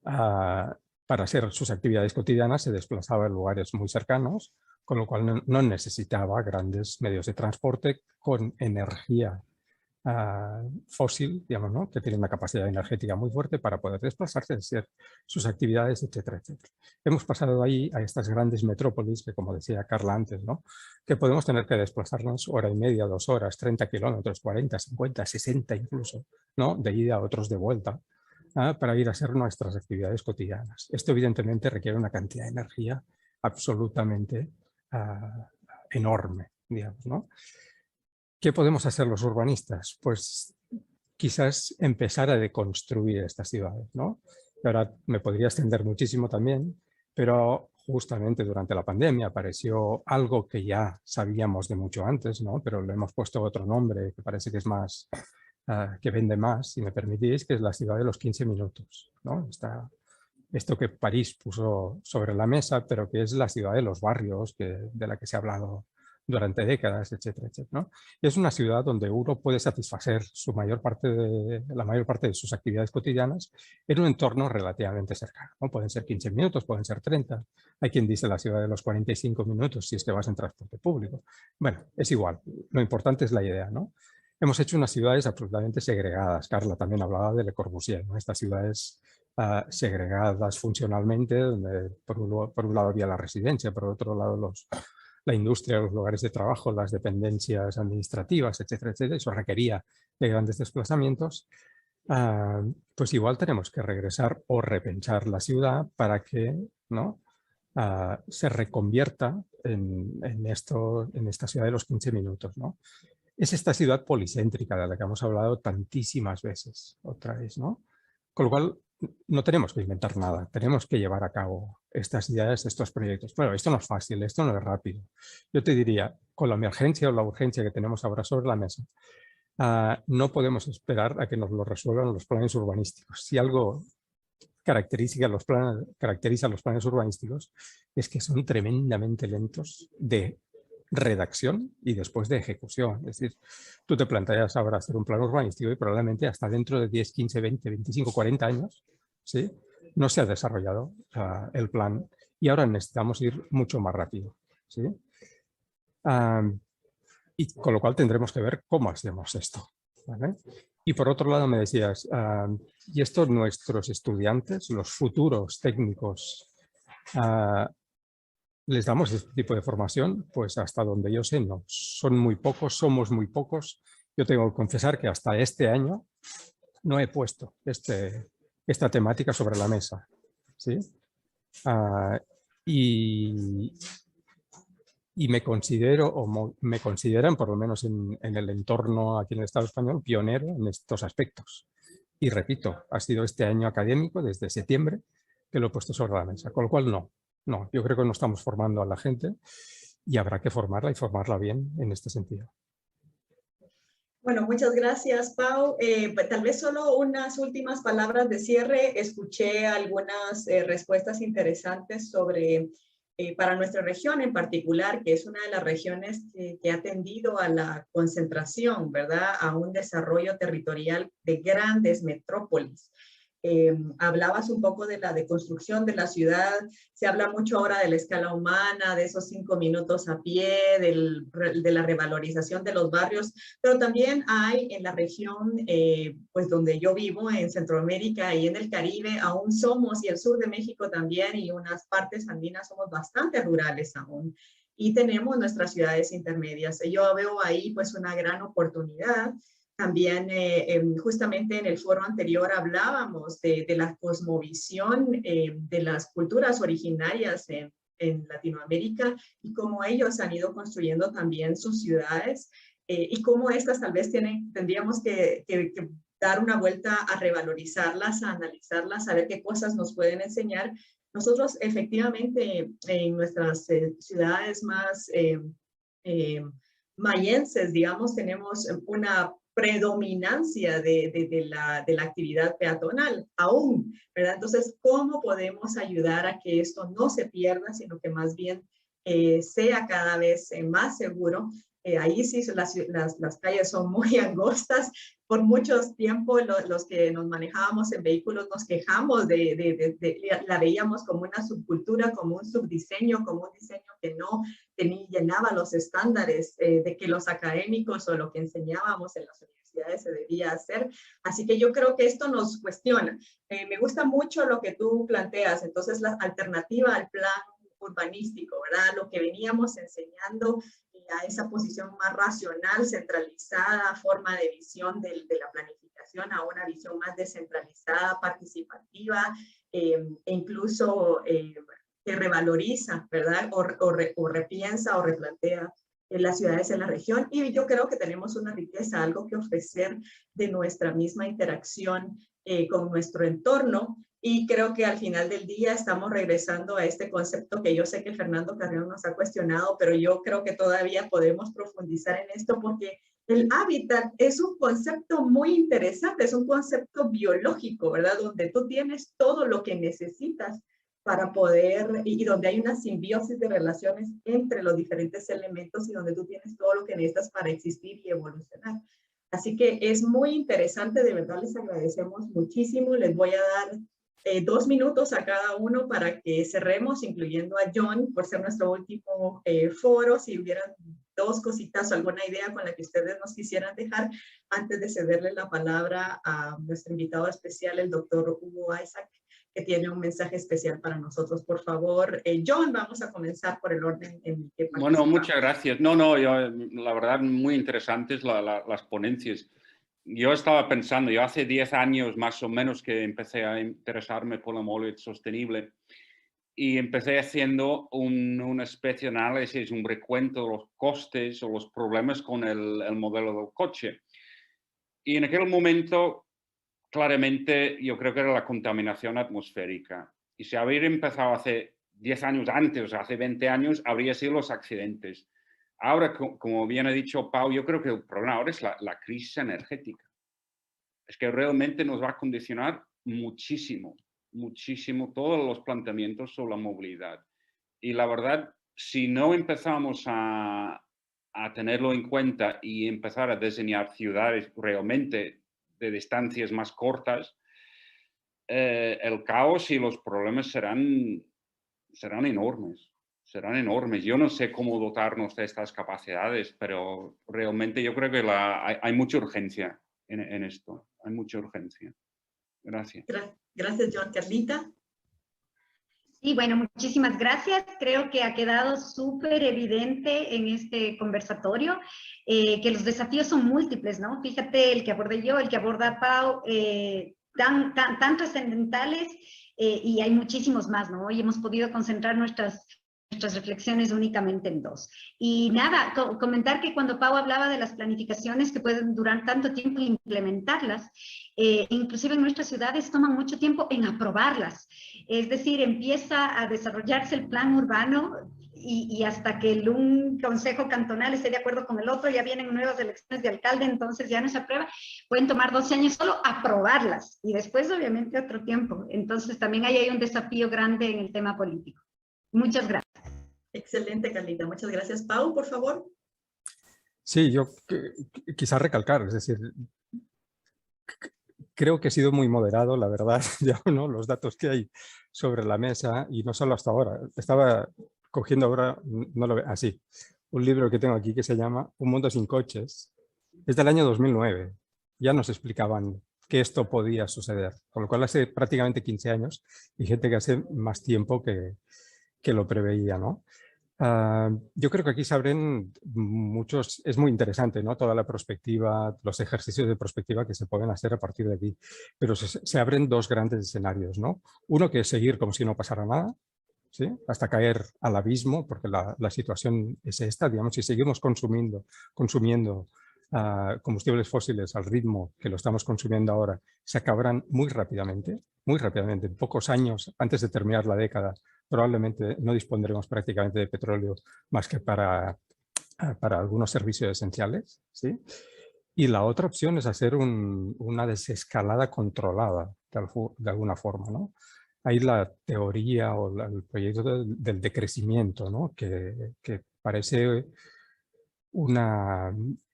para hacer sus actividades cotidianas, se desplazaba en lugares muy cercanos, con lo cual no necesitaba grandes medios de transporte con energía fósil, digamos, ¿no?, que tiene una capacidad energética muy fuerte para poder desplazarse, hacer sus actividades, etcétera, etcétera. Hemos pasado ahí a estas grandes metrópolis que, como decía Carla antes, ¿no?, que podemos tener que desplazarnos hora y media, 2 horas, 30 kilómetros, 40, 50, 60 incluso, ¿no?, de ida, otros de vuelta, para ir a hacer nuestras actividades cotidianas. Esto evidentemente requiere una cantidad de energía absolutamente enorme, digamos, ¿no? ¿Qué podemos hacer los urbanistas? Pues quizás empezar a deconstruir estas ciudades, ¿no? Ahora me podría extender muchísimo también, pero justamente durante la pandemia apareció algo que ya sabíamos de mucho antes, ¿no?, pero le hemos puesto otro nombre que parece que es más, que vende más, si me permitís, que es la ciudad de los 15 minutos, ¿no? Esto que París puso sobre la mesa, pero que es la ciudad de los barrios, de la que se ha hablado durante décadas, etcétera, etcétera, ¿no? Es una ciudad donde uno puede satisfacer la mayor parte de sus actividades cotidianas en un entorno relativamente cercano, ¿no? Pueden ser 15 minutos, pueden ser 30. Hay quien dice la ciudad de los 45 minutos si es que vas en transporte público. Bueno, es igual. Lo importante es la idea, ¿no? Hemos hecho unas ciudades absolutamente segregadas. Carla también hablaba de Le Corbusier, ¿no? Estas ciudades segregadas funcionalmente, donde por un lado había la residencia, por otro lado la industria, los lugares de trabajo, las dependencias administrativas, etcétera, etcétera. Eso requería de grandes desplazamientos. Pues igual tenemos que regresar o repensar la ciudad para que, ¿no?, se reconvierta en esta ciudad de los 15 minutos, ¿no? Es esta ciudad policéntrica de la que hemos hablado tantísimas veces, otra vez, ¿no? Con lo cual, no tenemos que inventar nada, tenemos que llevar a cabo estas ideas, estos proyectos. Bueno, esto no es fácil, esto no es rápido. Yo te diría, con la emergencia o la urgencia que tenemos ahora sobre la mesa, no podemos esperar a que nos lo resuelvan los planes urbanísticos. Si algo caracteriza los planes urbanísticos es que son tremendamente lentos de redacción y después de ejecución. Es decir, tú te planteas ahora hacer un plan urbanístico y probablemente hasta dentro de 10, 15, 20, 25, 40 años, ¿sí?, no se ha desarrollado el plan y ahora necesitamos ir mucho más rápido, ¿sí? Y con lo cual tendremos que ver cómo hacemos esto, ¿vale? Y por otro lado me decías, ¿y estos nuestros estudiantes, los futuros técnicos, les damos este tipo de formación? Pues hasta donde yo sé, no. Son muy pocos, somos muy pocos. Yo tengo que confesar que hasta este año no he puesto esta temática sobre la mesa, ¿sí? Y me considero, o me consideran, por lo menos en el entorno aquí en el Estado español, pionero en estos aspectos. Y repito, ha sido este año académico, desde septiembre, que lo he puesto sobre la mesa. Con lo cual, no, yo creo que no estamos formando a la gente y habrá que formarla y formarla bien en este sentido. Bueno, muchas gracias, Pau. Pues, tal vez solo unas últimas palabras de cierre. Escuché algunas respuestas interesantes sobre, para nuestra región en particular, que es una de las regiones que ha tendido a la concentración, ¿verdad? A un desarrollo territorial de grandes metrópolis. Hablabas un poco de la deconstrucción de la ciudad, se habla mucho ahora de la escala humana, de esos 5 minutos a pie, de la revalorización de los barrios, pero también hay en la región, pues donde yo vivo, en Centroamérica y en el Caribe, aún somos, y el sur de México también, y unas partes andinas somos bastante rurales aún, y tenemos nuestras ciudades intermedias. Yo veo ahí pues una gran oportunidad. También justamente en el foro anterior hablábamos de la cosmovisión de las culturas originarias en Latinoamérica y cómo ellos han ido construyendo también sus ciudades y cómo estas tal vez tendríamos que dar una vuelta a revalorizarlas, a analizarlas, a ver qué cosas nos pueden enseñar. Nosotros efectivamente en nuestras ciudades más mayenses, digamos, tenemos una predominancia de la actividad peatonal aún, ¿verdad? Entonces, ¿cómo podemos ayudar a que esto no se pierda, sino que más bien sea cada vez más seguro? Ahí sí las calles son muy angostas. Por mucho tiempo los que nos manejábamos en vehículos nos quejamos la veíamos como una subcultura, como un subdiseño, como un diseño que no llenaba los estándares de que los académicos o lo que enseñábamos en las universidades se debía hacer. Así que yo creo que esto nos cuestiona. Me gusta mucho lo que tú planteas, entonces la alternativa al plan urbanístico, ¿verdad? Lo que veníamos enseñando a esa posición más racional, centralizada, forma de visión de la planificación a una visión más descentralizada, participativa e incluso que revaloriza, ¿verdad? O repiensa o replantea las ciudades en la región. Y yo creo que tenemos una riqueza, algo que ofrecer de nuestra misma interacción con nuestro entorno. Y creo que al final del día estamos regresando a este concepto que yo sé que Fernando Carrión nos ha cuestionado, pero yo creo que todavía podemos profundizar en esto porque el hábitat es un concepto muy interesante, es un concepto biológico, ¿verdad? Donde tú tienes todo lo que necesitas para poder, y donde hay una simbiosis de relaciones entre los diferentes elementos y donde tú tienes todo lo que necesitas para existir y evolucionar. Así que es muy interesante, de verdad les agradecemos muchísimo. Les voy a dar 2 minutos a cada uno para que cerremos, incluyendo a John, por ser nuestro último foro. Si hubieran 2 cositas o alguna idea con la que ustedes nos quisieran dejar antes de cederle la palabra a nuestro invitado especial, el doctor Hugo Isaac, que tiene un mensaje especial para nosotros. Por favor, John, vamos a comenzar por el orden en el que participamos. Bueno, muchas gracias. Yo, la verdad, muy interesantes las ponencias. Yo estaba pensando, yo hace 10 años más o menos que empecé a interesarme por la movilidad sostenible y empecé haciendo una especie de análisis, un recuento de los costes o los problemas con el modelo del coche. Y en aquel momento, claramente, yo creo que era la contaminación atmosférica. Y si hubiera empezado hace 10 años antes, o sea, hace 20 años, habría sido los accidentes. Ahora, como bien ha dicho Pau, yo creo que el problema ahora es la crisis energética. Es que realmente nos va a condicionar muchísimo, muchísimo todos los planteamientos sobre la movilidad. Y la verdad, si no empezamos a tenerlo en cuenta y empezar a diseñar ciudades realmente de distancias más cortas, el caos y los problemas serán enormes. Serán enormes. Yo no sé cómo dotarnos de estas capacidades, pero realmente yo creo que hay mucha urgencia en esto. Hay mucha urgencia. Gracias. Gracias, John. Carlita. Sí, bueno, muchísimas gracias. Creo que ha quedado súper evidente en este conversatorio que los desafíos son múltiples, ¿no? Fíjate, el que abordé yo, el que aborda Pau, tan trascendentales y hay muchísimos más, ¿no? Hoy hemos podido concentrar nuestras nuestras reflexiones únicamente en 2. Y nada, comentar que cuando Pau hablaba de las planificaciones que pueden durar tanto tiempo en implementarlas, inclusive en nuestras ciudades toman mucho tiempo en aprobarlas. Es decir, empieza a desarrollarse el plan urbano y hasta que un consejo cantonal esté de acuerdo con el otro, ya vienen nuevas elecciones de alcalde, entonces ya no se aprueba. Pueden tomar 12 años solo aprobarlas y después obviamente otro tiempo. Entonces también ahí hay un desafío grande en el tema político. Muchas gracias. Excelente, Carlita. Muchas gracias. Pau, por favor. Sí, yo quizás recalcar, es decir, creo que he sido muy moderado, la verdad, ya, ¿no? Los datos que hay sobre la mesa, y no solo hasta ahora. Estaba cogiendo ahora, no lo veo, así, un libro que tengo aquí que se llama Un mundo sin coches. Es del año 2009. Ya nos explicaban que esto podía suceder, con lo cual hace prácticamente 15 años y gente que hace más tiempo que lo preveía, ¿no? Yo creo que aquí se abren muchos, es muy interesante, ¿no? Toda la perspectiva, los ejercicios de perspectiva que se pueden hacer a partir de aquí, pero se abren dos grandes escenarios, ¿no? Uno que es seguir como si no pasara nada, ¿sí? Hasta caer al abismo, porque la situación es esta, digamos, si seguimos consumiendo combustibles fósiles al ritmo que lo estamos consumiendo ahora, se acabarán muy rápidamente, en pocos años antes de terminar la década. Probablemente no dispondremos prácticamente de petróleo más que para algunos servicios esenciales, ¿sí? Y la otra opción es hacer una desescalada controlada, de alguna forma, ¿no? Hay la teoría o el proyecto del decrecimiento, ¿no? que parece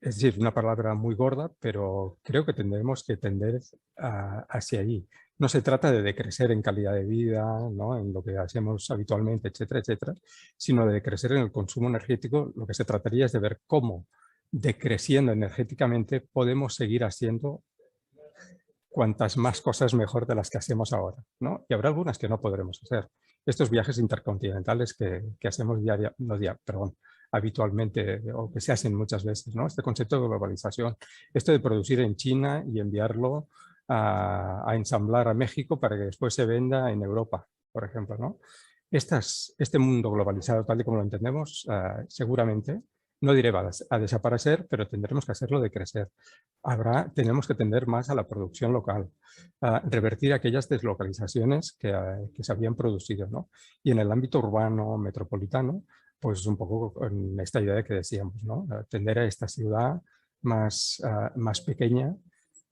es decir, una palabra muy gorda, pero creo que tendremos que tender hacia allí. No se trata de decrecer en calidad de vida, ¿no? En lo que hacemos habitualmente, etcétera, etcétera, sino de decrecer en el consumo energético. Lo que se trataría es de ver cómo, decreciendo energéticamente, podemos seguir haciendo cuantas más cosas mejor de las que hacemos ahora, ¿no? Y habrá algunas que no podremos hacer. Estos viajes intercontinentales que hacemos habitualmente o que se hacen muchas veces, ¿no? Este concepto de globalización, esto de producir en China y enviarlo a ensamblar a México para que después se venda en Europa, por ejemplo, ¿no? Este mundo globalizado, tal y como lo entendemos, seguramente, no diré va a desaparecer, pero tendremos que hacerlo decrecer. Tenemos que tender más a la producción local, a revertir aquellas deslocalizaciones que se habían producido, ¿no? Y en el ámbito urbano, metropolitano, pues un poco con esta idea que decíamos, ¿no? Tender a esta ciudad más pequeña,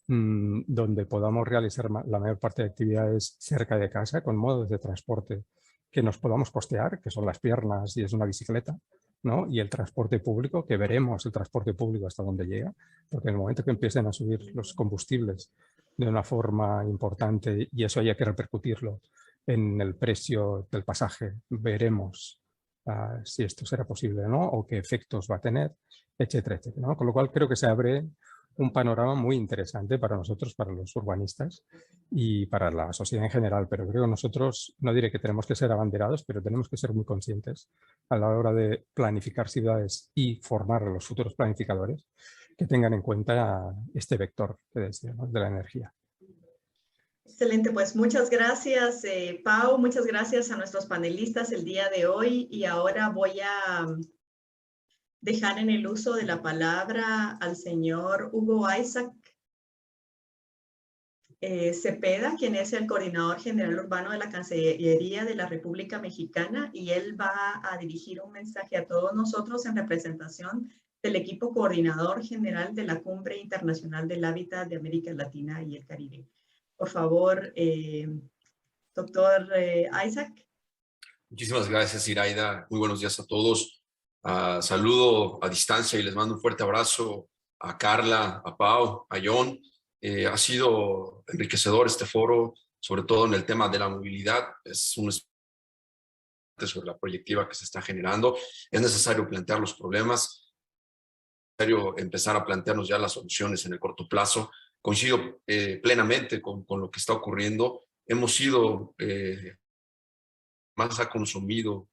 donde podamos realizar la mayor parte de actividades cerca de casa, con modos de transporte que nos podamos costear, que son las piernas y es una bicicleta, ¿no? Y el transporte público, que veremos el transporte público hasta dónde llega, porque en el momento que empiecen a subir los combustibles de una forma importante y eso haya que repercutirlo en el precio del pasaje, veremos si esto será posible o no, o qué efectos va a tener, etcétera, etcétera, ¿no? Con lo cual creo que se abre un panorama muy interesante para nosotros, para los urbanistas y para la sociedad en general, pero creo que nosotros, no diré que tenemos que ser abanderados, pero tenemos que ser muy conscientes a la hora de planificar ciudades y formar a los futuros planificadores que tengan en cuenta este vector que decíamos de la energía. Excelente, pues muchas gracias, Pau, muchas gracias a nuestros panelistas el día de hoy y ahora voy a dejar en el uso de la palabra al señor Hugo Isaac Cepeda, quien es el coordinador general urbano de la Cancillería de la República Mexicana, y él va a dirigir un mensaje a todos nosotros en representación del equipo coordinador general de la Cumbre Internacional del Hábitat de América Latina y el Caribe. Por favor, doctor Isaac. Muchísimas gracias, Iraida. Muy buenos días a todos. Saludo a distancia y les mando un fuerte abrazo a Carla, a Pau, a John. Ha sido enriquecedor este foro, sobre todo en el tema de la movilidad. Es un sobre la proyectiva que se está generando. Es necesario plantear los problemas, es necesario empezar a plantearnos ya las soluciones en el corto plazo. Coincido plenamente con lo que está ocurriendo. Hemos sido, más ha consumido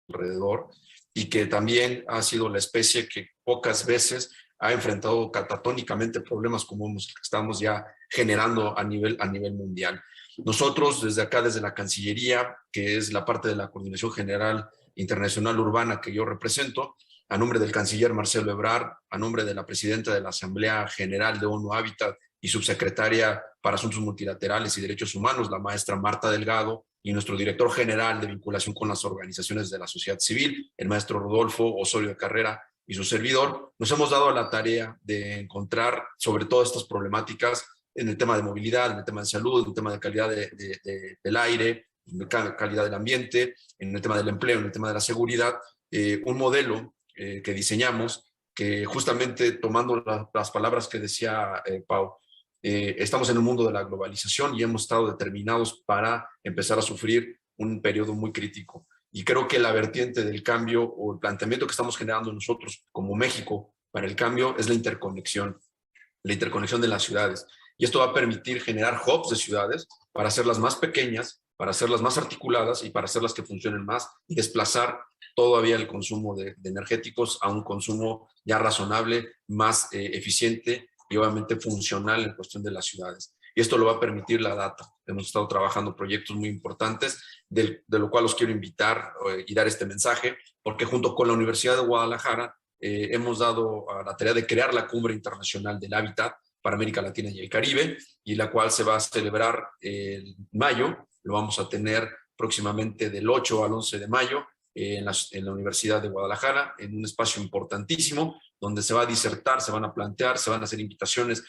alrededor y que también ha sido la especie que pocas veces ha enfrentado catatónicamente problemas como los que estamos ya generando a nivel mundial. Nosotros desde acá, desde la Cancillería, que es la parte de la Coordinación General Internacional Urbana que yo represento, a nombre del canciller Marcelo Ebrard, a nombre de la presidenta de la Asamblea General de ONU Hábitat y subsecretaria para Asuntos Multilaterales y Derechos Humanos, la maestra Marta Delgado, y nuestro director general de vinculación con las organizaciones de la sociedad civil, el maestro Rodolfo Osorio de Carrera, y su servidor, nos hemos dado a la tarea de encontrar sobre todas estas problemáticas en el tema de movilidad, en el tema de salud, en el tema de calidad del aire, en el calidad del ambiente, en el tema del empleo, en el tema de la seguridad, un modelo que diseñamos que justamente tomando las palabras que decía Pau, estamos en un mundo de la globalización y hemos estado determinados para empezar a sufrir un periodo muy crítico. Y creo que la vertiente del cambio o el planteamiento que estamos generando nosotros como México para el cambio es la interconexión de las ciudades. Y esto va a permitir generar hubs de ciudades para hacerlas más pequeñas, para hacerlas más articuladas y para hacerlas que funcionen más y desplazar todavía el consumo de energéticos a un consumo ya razonable, más eficiente y obviamente funcional en cuestión de las ciudades. Y esto lo va a permitir la data. Hemos estado trabajando proyectos muy importantes, de lo cual los quiero invitar y dar este mensaje, porque junto con la Universidad de Guadalajara hemos dado a la tarea de crear la Cumbre Internacional del Hábitat para América Latina y el Caribe, y la cual se va a celebrar en mayo. Lo vamos a tener próximamente del 8 al 11 de mayo en la Universidad de Guadalajara, en un espacio importantísimo, donde se va a disertar, se van a plantear, se van a hacer invitaciones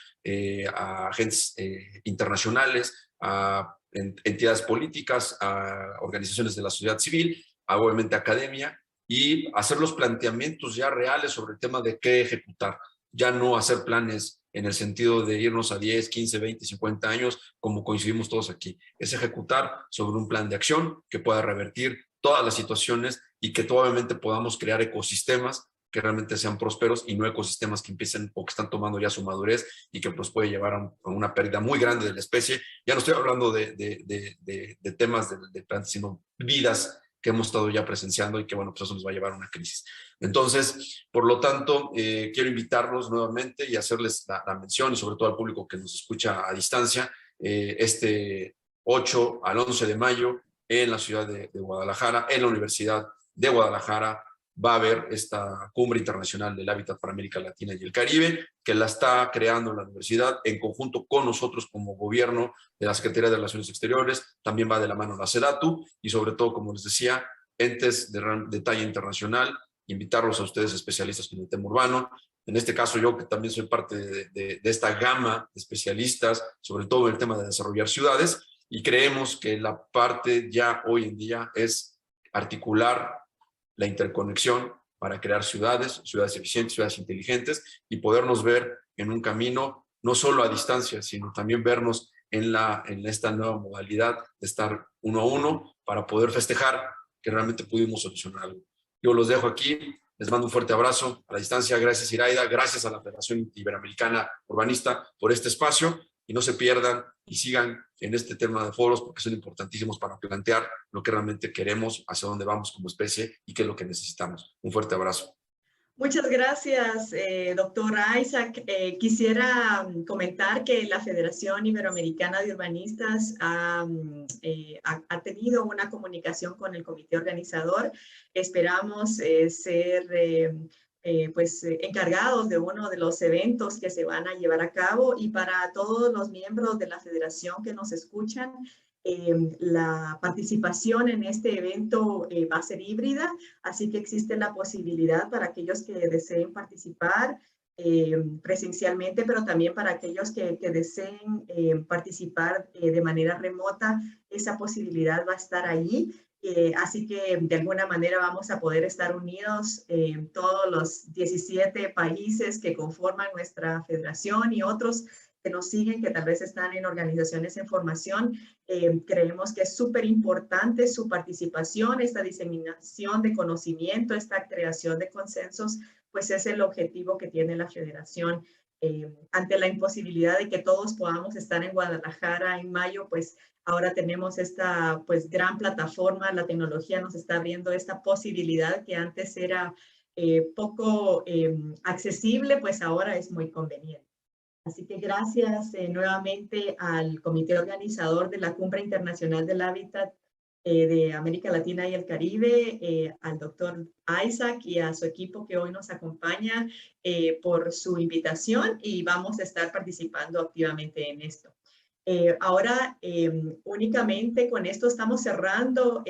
a agentes internacionales, a entidades políticas, a organizaciones de la sociedad civil, a obviamente academia, y hacer los planteamientos ya reales sobre el tema de qué ejecutar. Ya no hacer planes en el sentido de irnos a 10, 15, 20, 50 años, como coincidimos todos aquí. Es ejecutar sobre un plan de acción que pueda revertir todas las situaciones y que obviamente podamos crear ecosistemas que realmente sean prósperos y no ecosistemas que empiecen o que están tomando ya su madurez y que pues puede llevar a una pérdida muy grande de la especie. Ya no estoy hablando de temas de plantas, sino vidas que hemos estado ya presenciando y que, bueno, pues eso nos va a llevar a una crisis. Entonces, por lo tanto, quiero invitarlos nuevamente y hacerles la mención, y sobre todo al público que nos escucha a distancia, este 8 al 11 de mayo en la ciudad de Guadalajara, en la Universidad de Guadalajara, va a haber esta Cumbre Internacional del Hábitat para América Latina y el Caribe, que la está creando la universidad en conjunto con nosotros como gobierno de la Secretaría de Relaciones Exteriores, también va de la mano la SEDATU y sobre todo, como les decía, entes de talla internacional, invitarlos a ustedes especialistas en el tema urbano. En este caso yo, que también soy parte de esta gama de especialistas, sobre todo en el tema de desarrollar ciudades, y creemos que la parte ya hoy en día es articular la interconexión para crear ciudades eficientes, ciudades inteligentes y podernos ver en un camino no solo a distancia, sino también vernos en esta nueva modalidad de estar uno a uno para poder festejar que realmente pudimos solucionar algo. Yo los dejo aquí, les mando un fuerte abrazo a la distancia. Gracias, Iraida, gracias a la Federación Iberoamericana Urbanista por este espacio, y no se pierdan y sigan en este tema de foros porque son importantísimos para plantear lo que realmente queremos, hacia dónde vamos como especie y qué es lo que necesitamos. Un fuerte abrazo. Muchas gracias, doctor Isaac. Quisiera comentar que la Federación Iberoamericana de Urbanistas ha tenido una comunicación con el comité organizador. Esperamos ser encargados de uno de los eventos que se van a llevar a cabo, y para todos los miembros de la federación que nos escuchan, la participación en este evento va a ser híbrida, así que existe la posibilidad para aquellos que deseen participar presencialmente, pero también para aquellos que deseen participar de manera remota, esa posibilidad va a estar allí. Así que de alguna manera vamos a poder estar unidos en todos los 17 países que conforman nuestra federación y otros que nos siguen, que tal vez están en organizaciones en formación. Creemos que es súper importante su participación, esta diseminación de conocimiento, esta creación de consensos, pues es el objetivo que tiene la federación. Ante la imposibilidad de que todos podamos estar en Guadalajara en mayo, pues ahora tenemos esta gran plataforma, la tecnología nos está abriendo esta posibilidad que antes era poco accesible, pues ahora es muy conveniente. Así que gracias nuevamente al comité organizador de la Cumbre Internacional del Hábitat de América Latina y el Caribe, al doctor Isaac y a su equipo que hoy nos acompaña por su invitación, y vamos a estar participando activamente en esto. Ahora, únicamente con esto estamos cerrando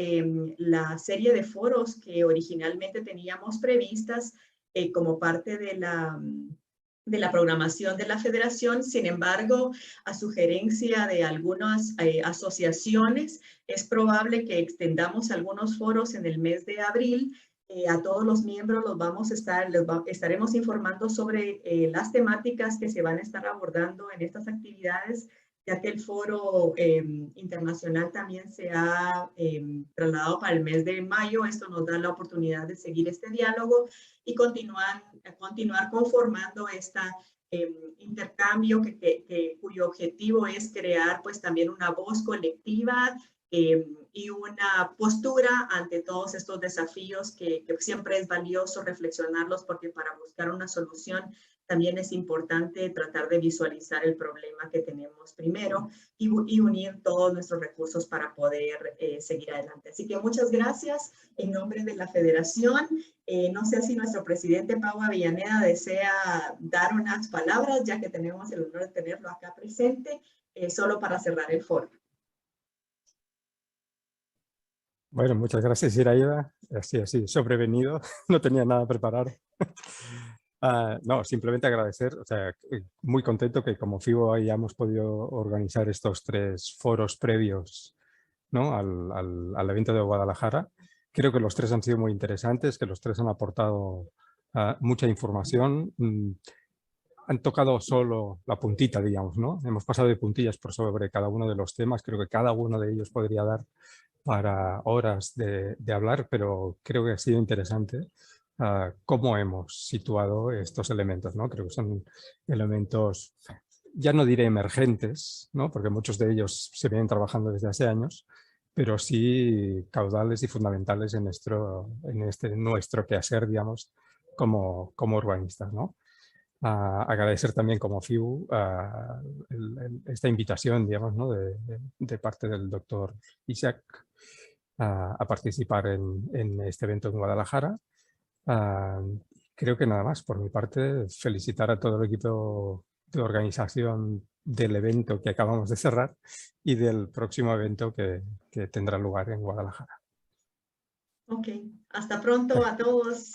la serie de foros que originalmente teníamos previstas como parte de la programación de la Federación. Sin embargo, a sugerencia de algunas asociaciones, es probable que extendamos algunos foros en el mes de abril. A todos los miembros estaremos informando sobre las temáticas que se van a estar abordando en estas actividades, ya que el foro internacional también se ha trasladado para el mes de mayo. Esto nos da la oportunidad de seguir este diálogo y continuar conformando este intercambio cuyo objetivo es crear pues también una voz colectiva y una postura ante todos estos desafíos que siempre es valioso reflexionarlos, porque para buscar una solución también es importante tratar de visualizar el problema que tenemos primero y unir todos nuestros recursos para poder seguir adelante. Así que muchas gracias en nombre de la Federación. No sé si nuestro presidente Pau Avellaneda desea dar unas palabras, ya que tenemos el honor de tenerlo acá presente, solo para cerrar el foro. Bueno, muchas gracias, Iraida. Así, sobrevenido. No tenía nada preparado. No, simplemente agradecer, o sea, muy contento que como FIBO hayamos podido organizar estos 3 foros previos, ¿no?, al evento de Guadalajara. Creo que los 3 han sido muy interesantes, que los 3 han aportado mucha información. Han tocado solo la puntita, digamos, ¿no? Hemos pasado de puntillas por sobre cada uno de los temas. Creo que cada uno de ellos podría dar para horas de hablar, pero creo que ha sido interesante cómo hemos situado estos elementos, ¿no? Creo que son elementos, ya no diré emergentes, ¿no?, porque muchos de ellos se vienen trabajando desde hace años, pero sí caudales y fundamentales en nuestro quehacer, digamos, como urbanistas, ¿no? Agradecer también como FIBO esta invitación, digamos, ¿no?, de parte del doctor Isaac a participar en este evento en Guadalajara. Creo que nada más. Por mi parte, felicitar a todo el equipo de organización del evento que acabamos de cerrar y del próximo evento que tendrá lugar en Guadalajara. Ok, hasta pronto a todos.